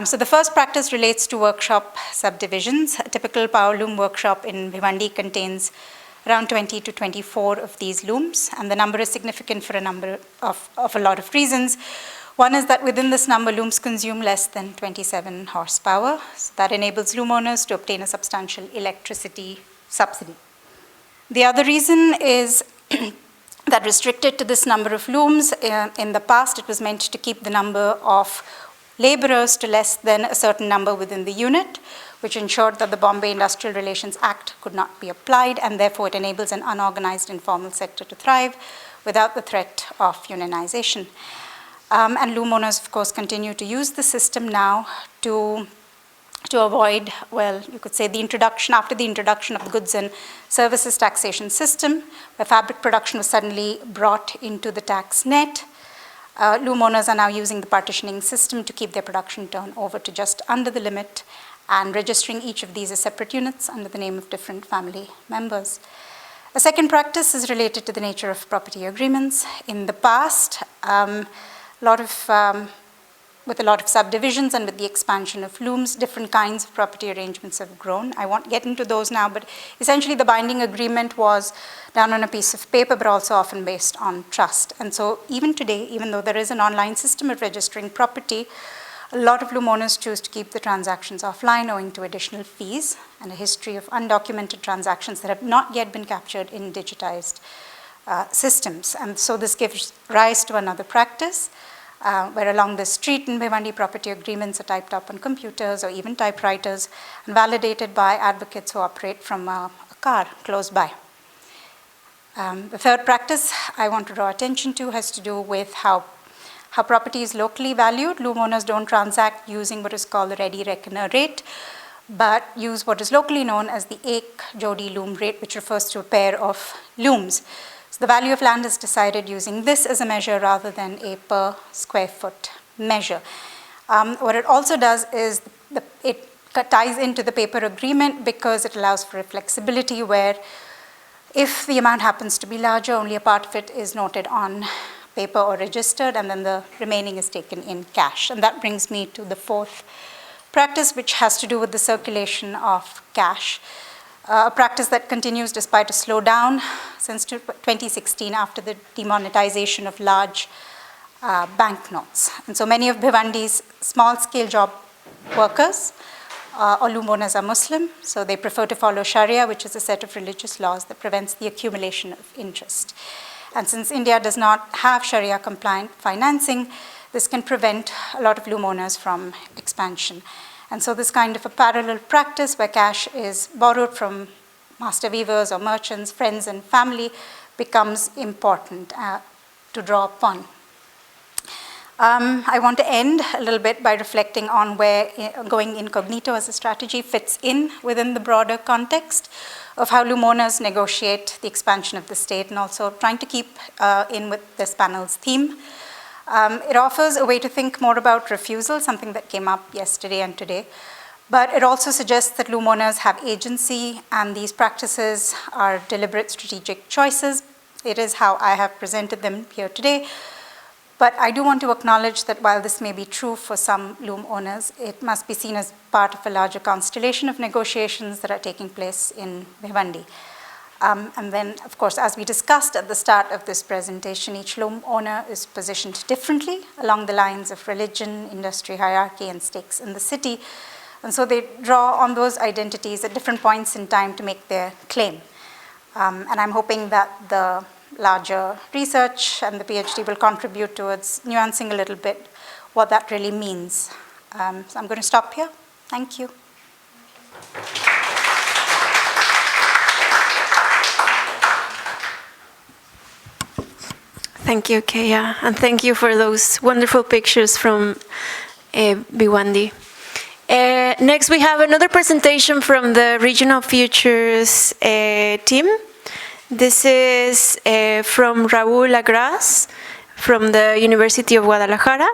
So the first practice relates to workshop subdivisions. A typical power loom workshop in Bhiwandi contains around 20 to 24 of these looms, and the number is significant for a number of a lot of reasons. One is that within this number, looms consume less than 27 horsepower. So that enables loom owners to obtain a substantial electricity subsidy. The other reason is that restricted to this number of looms, in the past it was meant to keep the number of laborers to less than a certain number within the unit, which ensured that the Bombay Industrial Relations Act could not be applied, and therefore it enables an unorganized informal sector to thrive without the threat of unionization. And loom owners, of course, continue to use the system now to avoid, well, you could say after the introduction of the goods and services taxation system, where fabric production was suddenly brought into the tax net. Loom owners are now using the partitioning system to keep their production turnover to just under the limit and registering each of these as separate units under the name of different family members. A second practice is related to the nature of property agreements. In the past, with a lot of subdivisions and with the expansion of looms, different kinds of property arrangements have grown. I won't get into those now, but essentially the binding agreement was done on a piece of paper, but also often based on trust. And so even today, even though there is an online system of registering property, a lot of loom owners choose to keep the transactions offline owing to additional fees and a history of undocumented transactions that have not yet been captured in digitized systems. And so this gives rise to another practice, where along the street in Bhiwandi, property agreements are typed up on computers or even typewriters and validated by advocates who operate from a car close by. The third practice I want to draw attention to has to do with how property is locally valued. Loom owners don't transact using what is called the ready reckoner rate, but use what is locally known as the ek jodi loom rate, which refers to a pair of looms. The value of land is decided using this as a measure rather than a per square foot measure. What it also does is it ties into the paper agreement because it allows for a flexibility where if the amount happens to be larger, only a part of it is noted on paper or registered, and then the remaining is taken in cash. And that brings me to the fourth practice, which has to do with the circulation of cash. A practice that continues despite a slowdown since 2016 after the demonetization of large banknotes. And so many of Bhiwandi's small-scale job workers or loom owners are Muslim, so they prefer to follow Sharia, which is a set of religious laws that prevents the accumulation of interest. And since India does not have Sharia-compliant financing, this can prevent a lot of loom owners from expansion. And so this kind of a parallel practice where cash is borrowed from master weavers or merchants, friends and family becomes important to draw upon. I want to end a little bit by reflecting on where going incognito as a strategy fits in within the broader context of how loom owners negotiate the expansion of the state, and also trying to keep in with this panel's theme. It offers a way to think more about refusal, something that came up yesterday and today, But it also suggests that loom owners have agency, and these practices are deliberate strategic choices. It is how I have presented them here today. But I do want to acknowledge that while this may be true for some loom owners, it must be seen as part of a larger constellation of negotiations that are taking place in Bhiwandi. And then, of course, as we discussed at the start of this presentation, each loom owner is positioned differently along the lines of religion, industry hierarchy, and stakes in the city. And so they draw on those identities at different points in time to make their claim. And I'm hoping that the larger research and the PhD will contribute towards nuancing a little bit what that really means. So I'm going to stop here. Thank you. Thank you, Keya, and thank you for those wonderful pictures from Bhiwandi. Next, we have another presentation from the Regional Futures team. This is from Raul Agráz from the University of Guadalajara,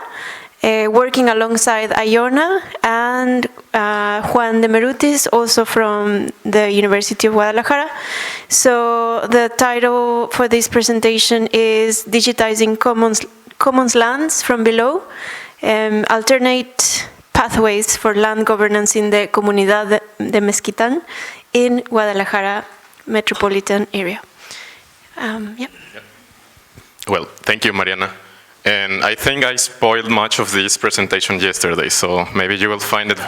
working alongside Iona, and Juan de Merutis, also from the University of Guadalajara. So the title for this presentation is Digitizing Commons Lands from Below, Alternate Pathways for Land Governance in the Comunidad de Mezquitan in Guadalajara metropolitan area. Yeah. Well, thank you, Mariana. And I think I spoiled much of this presentation yesterday, so maybe you will find it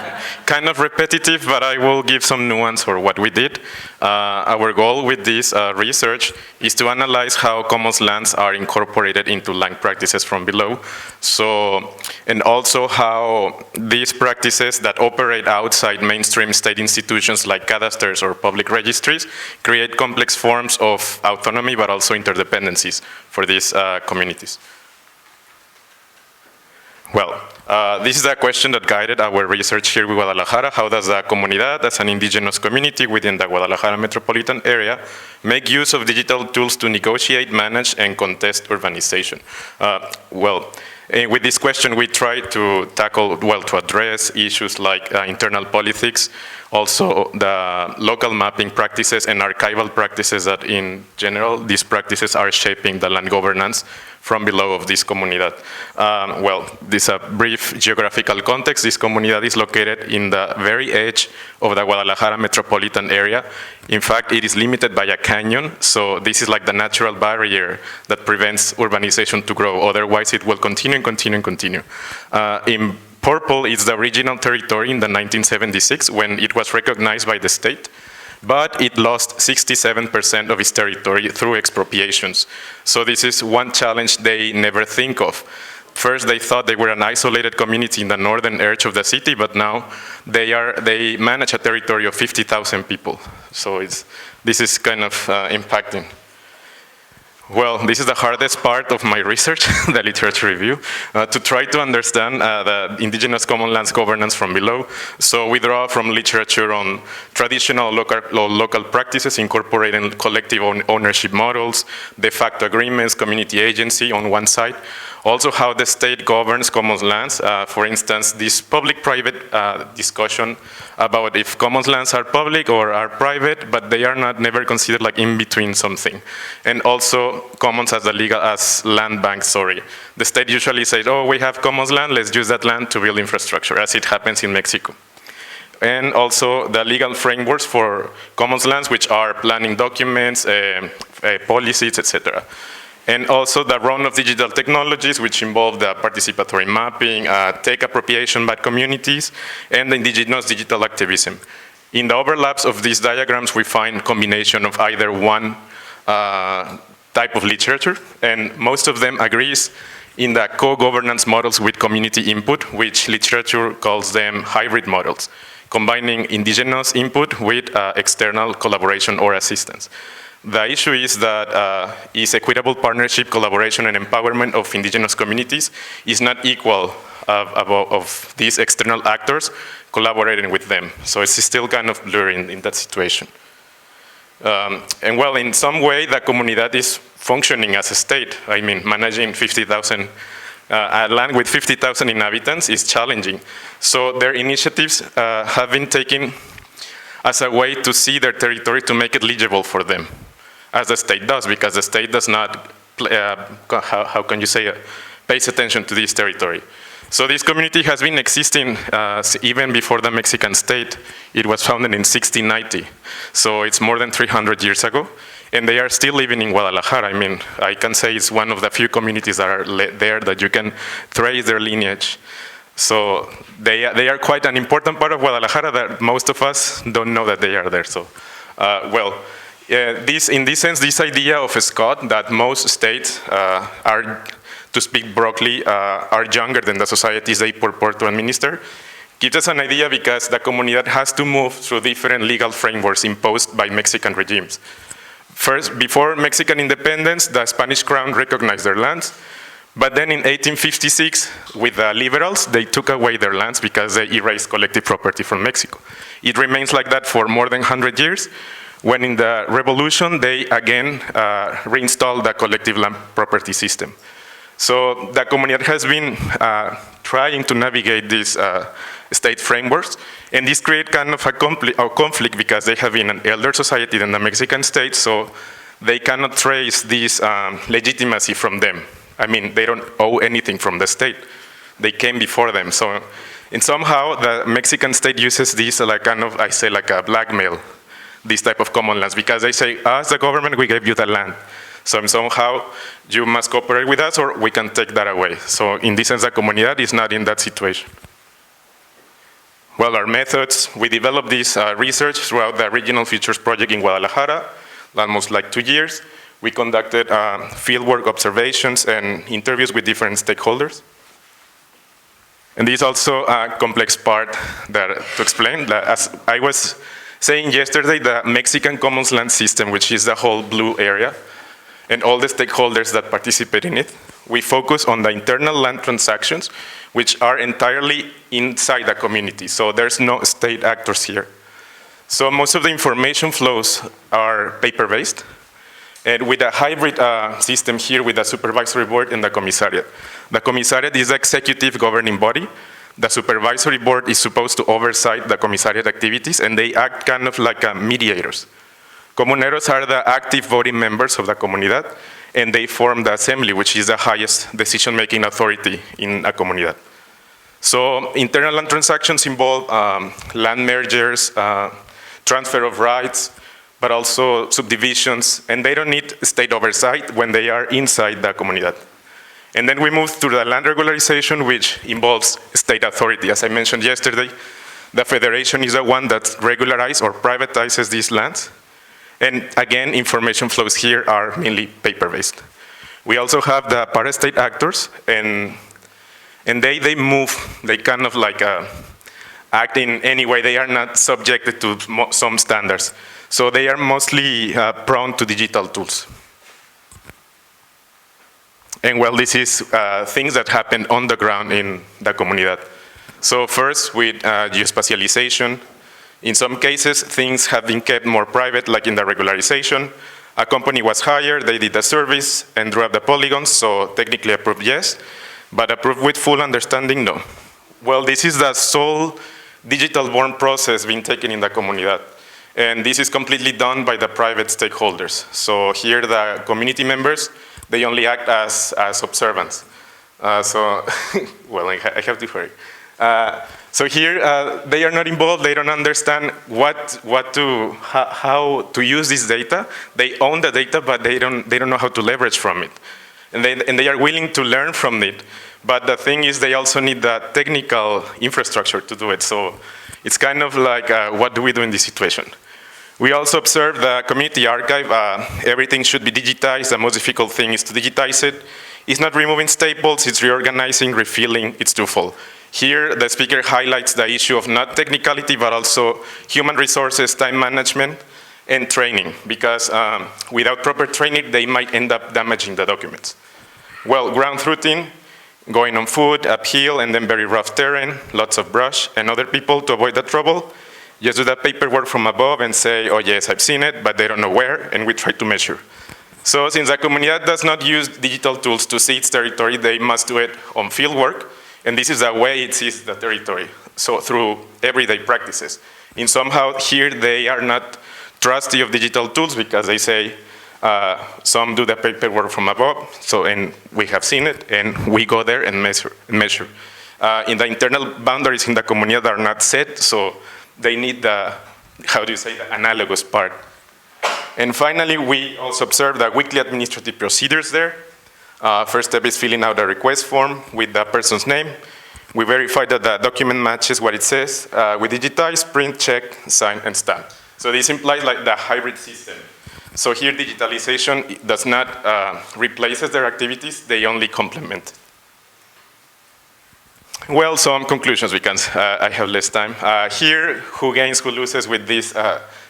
kind of repetitive, but I will give some nuance for what we did. Our goal with this research is to analyze how commons lands are incorporated into land practices from below. So, and also how these practices that operate outside mainstream state institutions like cadastres or public registries create complex forms of autonomy, but also interdependencies for these communities. Well, this is a question that guided our research here with Guadalajara. How does the comunidad, as an indigenous community within the Guadalajara metropolitan area, make use of digital tools to negotiate, manage, and contest urbanization? With this question, we try to tackle, to address issues like internal politics, also the local mapping practices and archival practices that in general, these practices are shaping the land governance from below of this comunidad. This is a brief geographical context. This comunidad is located in the very edge of the Guadalajara metropolitan area. In fact, it is limited by a canyon, so this is like the natural barrier that prevents urbanization to grow. Otherwise, it will continue and continue and continue. In purple is the regional territory in the 1976 when it was recognized by the state, but it lost 67% of its territory through expropriations. So this is one challenge they never think of. First, they thought they were an isolated community in the northern edge of the city, but now they manage a territory of 50,000 people. So this is kind of impacting. Well, this is the hardest part of my research, the literature review, to try to understand the indigenous common lands governance from below. So we draw from literature on traditional local practices incorporating collective ownership models, de facto agreements, community agency on one side. Also how the state governs commons lands. For instance, this public-private discussion about if commons lands are public or are private, but they are never considered like in between something. And also commons as land banks, The state usually says, oh, we have commons land, let's use that land to build infrastructure, as it happens in Mexico. And also the legal frameworks for commons lands, which are planning documents, policies, etc. And also the role of digital technologies, which involve the participatory mapping, tech appropriation by communities, and the indigenous digital activism. In the overlaps of these diagrams, we find combination of either one type of literature, and most of them agrees in the co-governance models with community input, which literature calls them hybrid models, combining indigenous input with external collaboration or assistance. The issue is that equitable partnership, collaboration, and empowerment of indigenous communities is not equal of these external actors collaborating with them. So it's still kind of blurry in that situation. And well, in some way, the comunidad is functioning as a state. I mean, managing 50,000 a land with 50,000 inhabitants is challenging. So their initiatives have been taken as a way to see their territory to make it legible for them, as the state does, because the state does not, how can you say, pays attention to this territory. So this community has been existing even before the Mexican state. It was founded in 1690, so it's more than 300 years ago. And they are still living in Guadalajara. I mean, I can say it's one of the few communities that are there that you can trace their lineage. So they are quite an important part of Guadalajara that most of us don't know that they are there. So, in this sense, this idea of a Scott, that most states are, to speak broadly, are younger than the societies they purport to administer, gives us an idea because the Comunidad has to move through different legal frameworks imposed by Mexican regimes. First, before Mexican independence, the Spanish crown recognized their lands, but then in 1856, with the liberals, they took away their lands because they erased collective property from Mexico. It remains like that for more than 100 years, when in the revolution, they again reinstalled the collective land property system. So the Comunidad has been trying to navigate these state frameworks, and this creates kind of a conflict because they have been an elder society than the Mexican state, so they cannot trace this legitimacy from them. I mean, they don't owe anything from the state. They came before them. So, and somehow the Mexican state uses this like kind of, I say, like a blackmail, this type of common lands, because they say, as the government, we gave you the land. So somehow you must cooperate with us or we can take that away. So in this sense, the Comunidad is not in that situation. Well, our methods, we developed this research throughout the Regional Futures Project in Guadalajara, almost like 2 years. We conducted fieldwork observations and interviews with different stakeholders. And this is also a complex part that, to explain, that as I was saying yesterday, the Mexican Commons Land System, which is the whole blue area, and all the stakeholders that participate in it, we focus on the internal land transactions, which are entirely inside the community. So there's no state actors here. So most of the information flows are paper-based, and with a hybrid system here with the supervisory board and the commissariat. The commissariat is the executive governing body. The supervisory board is supposed to oversight the commissariat activities, and they act kind of like mediators. Comuneros are the active voting members of the Comunidad, and they form the assembly, which is the highest decision-making authority in a Comunidad. So internal land transactions involve land mergers, transfer of rights, but also subdivisions, and they don't need state oversight when they are inside the Comunidad. And then we move to the land regularization, which involves state authority. As I mentioned yesterday, the federation is the one that regularizes or privatizes these lands. And again, information flows here are mainly paper-based. We also have the para-state actors, and they move, they kind of like act in any way. They are not subjected to some standards. So they are mostly prone to digital tools. And well, this is things that happen on the ground in the Comunidad. So first, with geospatialization, in some cases, things have been kept more private, like in the regularization. A company was hired, they did the service and drew up the polygons, so technically approved, yes, but approved with full understanding, no. Well, this is the sole digital-born process being taken in the Comunidad, and this is completely done by the private stakeholders. So here, the community members, they only act as observants. Well, I have to hurry. So here, they are not involved, they don't understand how to use this data. They own the data, but they don't know how to leverage from it. And they are willing to learn from it. But the thing is, they also need the technical infrastructure to do it. So it's kind of like, what do we do in this situation? We also observe the community archive. Everything should be digitized. The most difficult thing is to digitize it. It's not removing staples, it's reorganizing, refilling, it's twofold. Here, the speaker highlights the issue of not technicality, but also human resources, time management, and training, because without proper training, they might end up damaging the documents. Well, ground routing, going on foot, uphill, and then very rough terrain, lots of brush, and other people to avoid the trouble, just do the paperwork from above and say, oh yes, I've seen it, but they don't know where, and we try to measure. So since the comunidad does not use digital tools to see its territory, they must do it on field work, and this is the way it sees the territory, so through everyday practices. And somehow here they are not trusty of digital tools because they say some do the paperwork from above, so, and we have seen it, and we go there and measure. In the internal boundaries in the comunidad are not set, so they need the, how do you say, the analogous part. And finally, we also observe the weekly administrative procedures there. First step is filling out a request form with the person's name. We verify that the document matches what it says. We digitize, print, check, sign, and stamp. So this implies like the hybrid system. So here digitalization does not replace their activities, they only complement. Well, some conclusions because I have less time. Here, who gains, who loses with these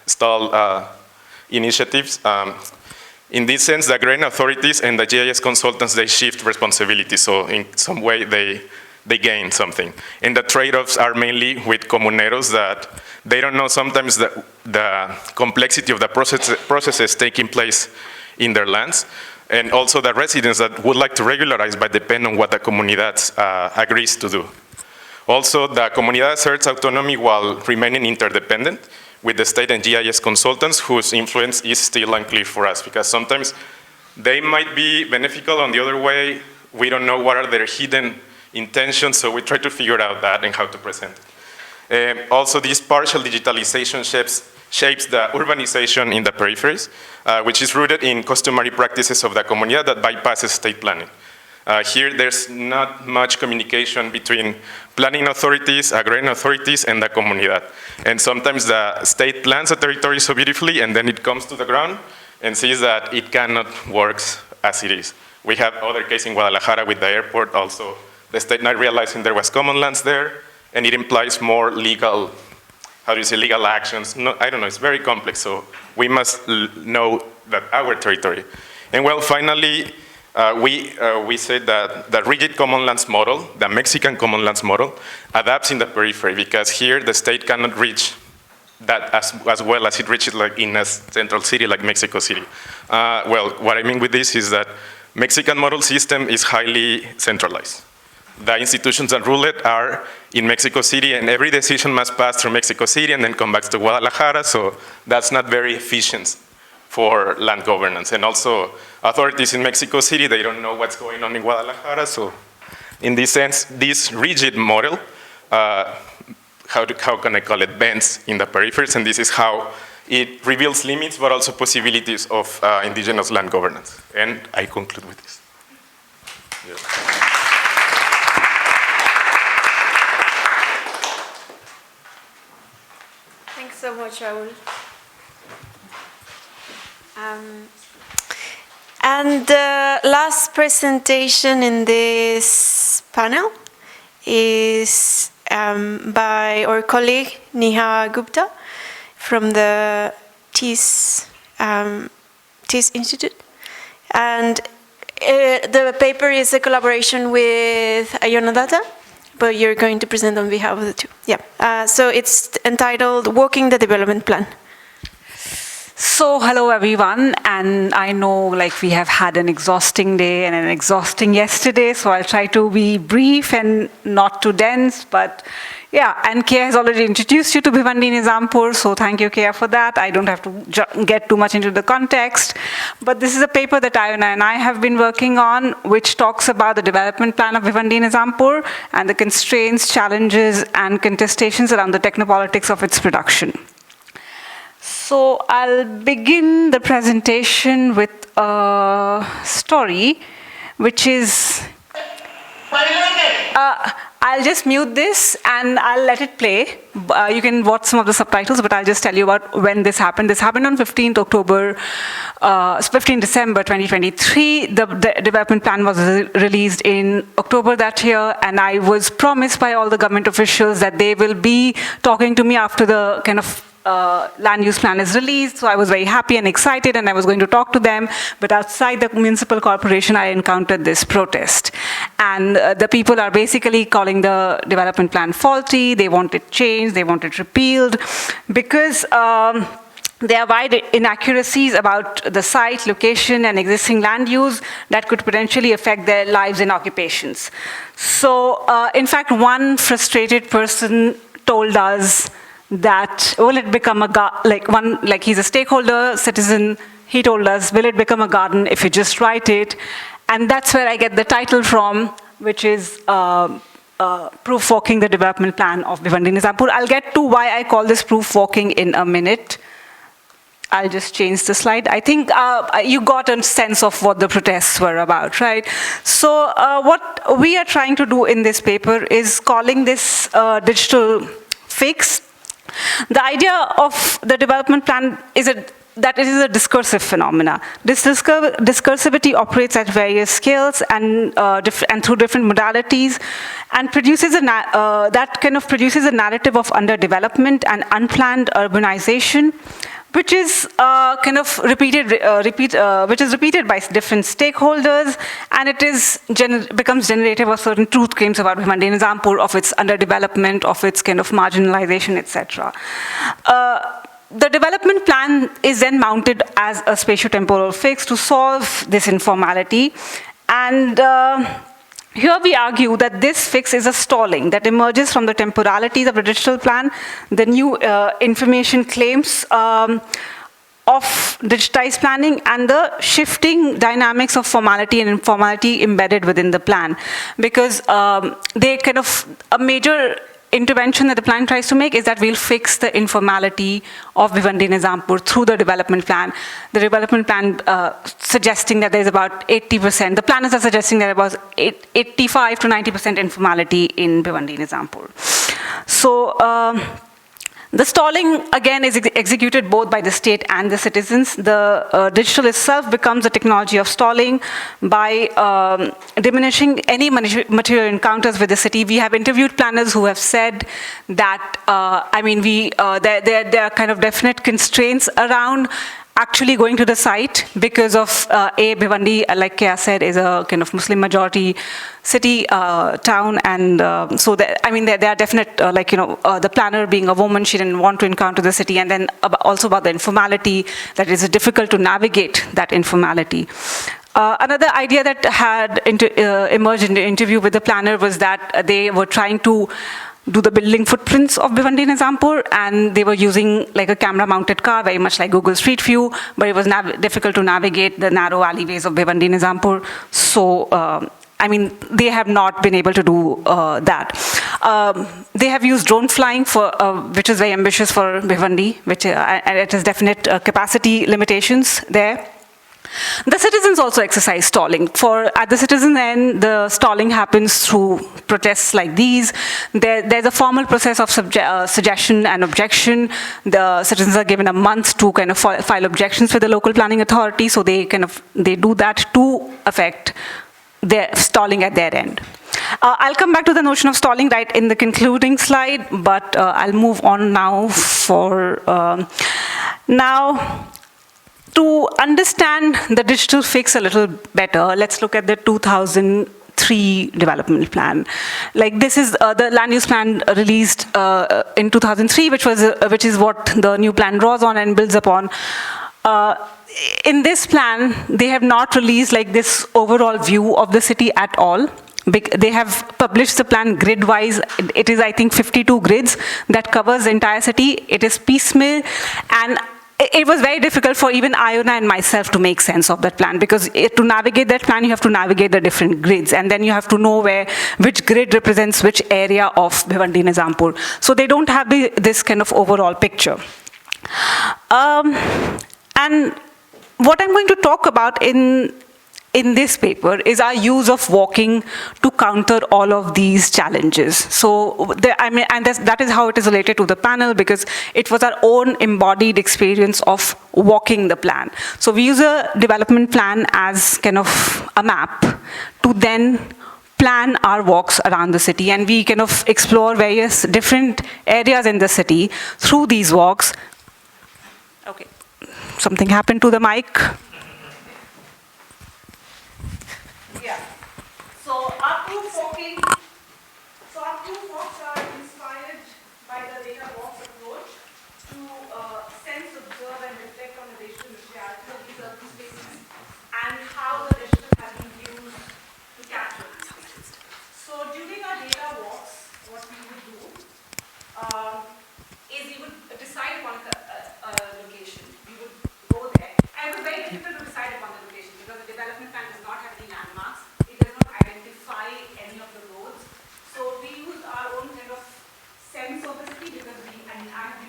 stall initiatives. In this sense, the agrarian authorities and the GIS consultants, they shift responsibility, so in some way they gain something. And the trade-offs are mainly with comuneros that they don't know sometimes the complexity of the processes taking place in their lands, and also the residents that would like to regularize but depend on what the comunidad agrees to do. Also, the comunidad asserts autonomy while remaining interdependent with the state and GIS consultants whose influence is still unclear for us because sometimes they might be beneficial on the other way. We don't know what are their hidden intentions, so we try to figure out that and how to present it. Also, this partial digitalization shapes the urbanization in the peripheries, which is rooted in customary practices of the comunidad that bypasses state planning. Here, there's not much communication between planning authorities, agrarian authorities, and the comunidad. And sometimes the state plans a territory so beautifully, and then it comes to the ground and sees that it cannot work as it is. We have other cases in Guadalajara with the airport also. The state not realizing there was common lands there, and it implies more legal, how do you say, legal actions. No, I don't know, it's very complex, so we must know that our territory. And well, finally, we said that the rigid common lands model, the Mexican common lands model, adapts in the periphery because here the state cannot reach that as well as it reaches like in a central city like Mexico City. Well, what I mean with this is that Mexican model system is highly centralized. The institutions that rule it are in Mexico City, and every decision must pass through Mexico City and then come back to Guadalajara, so that's not very efficient for land governance. And also, authorities in Mexico City, they don't know what's going on in Guadalajara, so in this sense, this rigid model, how can I call it, bends in the peripheries, and this is how it reveals limits, but also possibilities of indigenous land governance. And I conclude with this. Yeah. Thanks so much, Raul. And the last presentation in this panel is by our colleague Neha Gupta from the TIS Institute. And the paper is a collaboration with Iona Data, but you're going to present on behalf of the two. Yeah. So it's entitled Walking the Development Plan. So hello everyone, and I know like we have had an exhausting day and an exhausting yesterday, so I'll try to be brief and not too dense, but yeah, and Keya has already introduced you to Bhiwandi-Nizampur, so thank you Keya for that. I don't have to get too much into the context, but this is a paper that Iona and I have been working on, which talks about the development plan of Bhiwandi-Nizampur and the constraints, challenges, and contestations around the technopolitics of its production. So I'll begin the presentation with a story, which is, I'll just mute this and I'll let it play. You can watch some of the subtitles, but I'll just tell you about when this happened. This happened on 15 December 2023. The development plan was released in October that year, and I was promised by all the government officials that they will be talking to me after the kind of land use plan is released, so I was very happy and excited and I was going to talk to them, but outside the municipal corporation I encountered this protest. And the people are basically calling the development plan faulty, they want it changed, they want it repealed, because there are wide inaccuracies about the site, location, and existing land use that could potentially affect their lives and occupations. So, in fact, one frustrated person told us that, will it become a, he's a stakeholder, citizen, he told us, will it become a garden if you just write it? And that's where I get the title from, which is Proof Walking the Development Plan of Bhiwandi-Nizampur. I'll get to why I call this proof walking in a minute. I'll just change the slide. I think you got a sense of what the protests were about, right? So what we are trying to do in this paper is calling this digital fix. The idea of the development plan is that it is a discursive phenomena. This discursivity operates at various scales and through different modalities, and produces that kind of produces a narrative of underdevelopment and unplanned urbanization, which is repeated by different stakeholders, and it becomes generative of certain truth claims about Bhiwandi-Nizampur, of its underdevelopment, of its kind of marginalization, etc. The development plan is then mounted as a spatiotemporal fix to solve this informality, and here we argue that this fix is a stalling that emerges from the temporalities of the digital plan, the new information claims of digitized planning, and the shifting dynamics of formality and informality embedded within the plan. Because a major intervention that the plan tries to make is that we'll fix the informality of Bhiwandi-Nizampur through the development plan. The development plan suggesting that there's about 80%, the planners are suggesting that about 85 to 90% informality in Bhiwandi-Nizampur. So the stalling, again, is executed both by the state and the citizens. The digital itself becomes a technology of stalling by diminishing any material encounters with the city. We have interviewed planners who have said that, there are kind of definite constraints around actually going to the site because of Bhiwandi, like Keya said, is a kind of Muslim majority city, town, and so there are definite, the planner being a woman, she didn't want to encounter the city, and then also about the informality, that it is difficult to navigate that informality. Another idea that had emerged in the interview with the planner was that they were trying to do the building footprints of Bhiwandi-Nizampur, and they were using like a camera-mounted car, very much like Google Street View, but it was difficult to navigate the narrow alleyways of Bhiwandi-Nizampur. So, they have not been able to do that. They have used drone flying, which is very ambitious for Bhiwandi, and it has definite capacity limitations there. The citizens also exercise stalling. At the citizen end, the stalling happens through protests like these. There's a formal process of suggestion and objection. The citizens are given a month to kind of file objections with the local planning authority, so they do that to affect their stalling at their end. I'll come back to the notion of stalling right in the concluding slide, but I'll move on now to understand the digital fix a little better, let's look at the 2003 development plan. Like this is the land use plan released in 2003, which is what the new plan draws on and builds upon. In this plan, they have not released like this overall view of the city at all. They have published the plan grid-wise. It is, I think, 52 grids that covers the entire city. It is piecemeal, and it was very difficult for even Iona and myself to make sense of that plan, because to navigate that plan, you have to navigate the different grids, and then you have to know which grid represents which area of Bhiwandi-Nizampur. So they don't have this kind of overall picture. And what I'm going to talk about in this paper is our use of walking to counter all of these challenges. So, that is how it is related to the panel, because it was our own embodied experience of walking the plan. So we use a development plan as kind of a map to then plan our walks around the city, and we kind of explore various different areas in the city through these walks. Okay, something happened to the mic. So our proof walks are inspired by the data walks approach to sense, observe, and is you would decide upon a location. You would go there. And it was very difficult to decide upon the location because the development plan does not have any landmarks. It does not identify any of the roads. So we used our own kind of sense of the city because I have been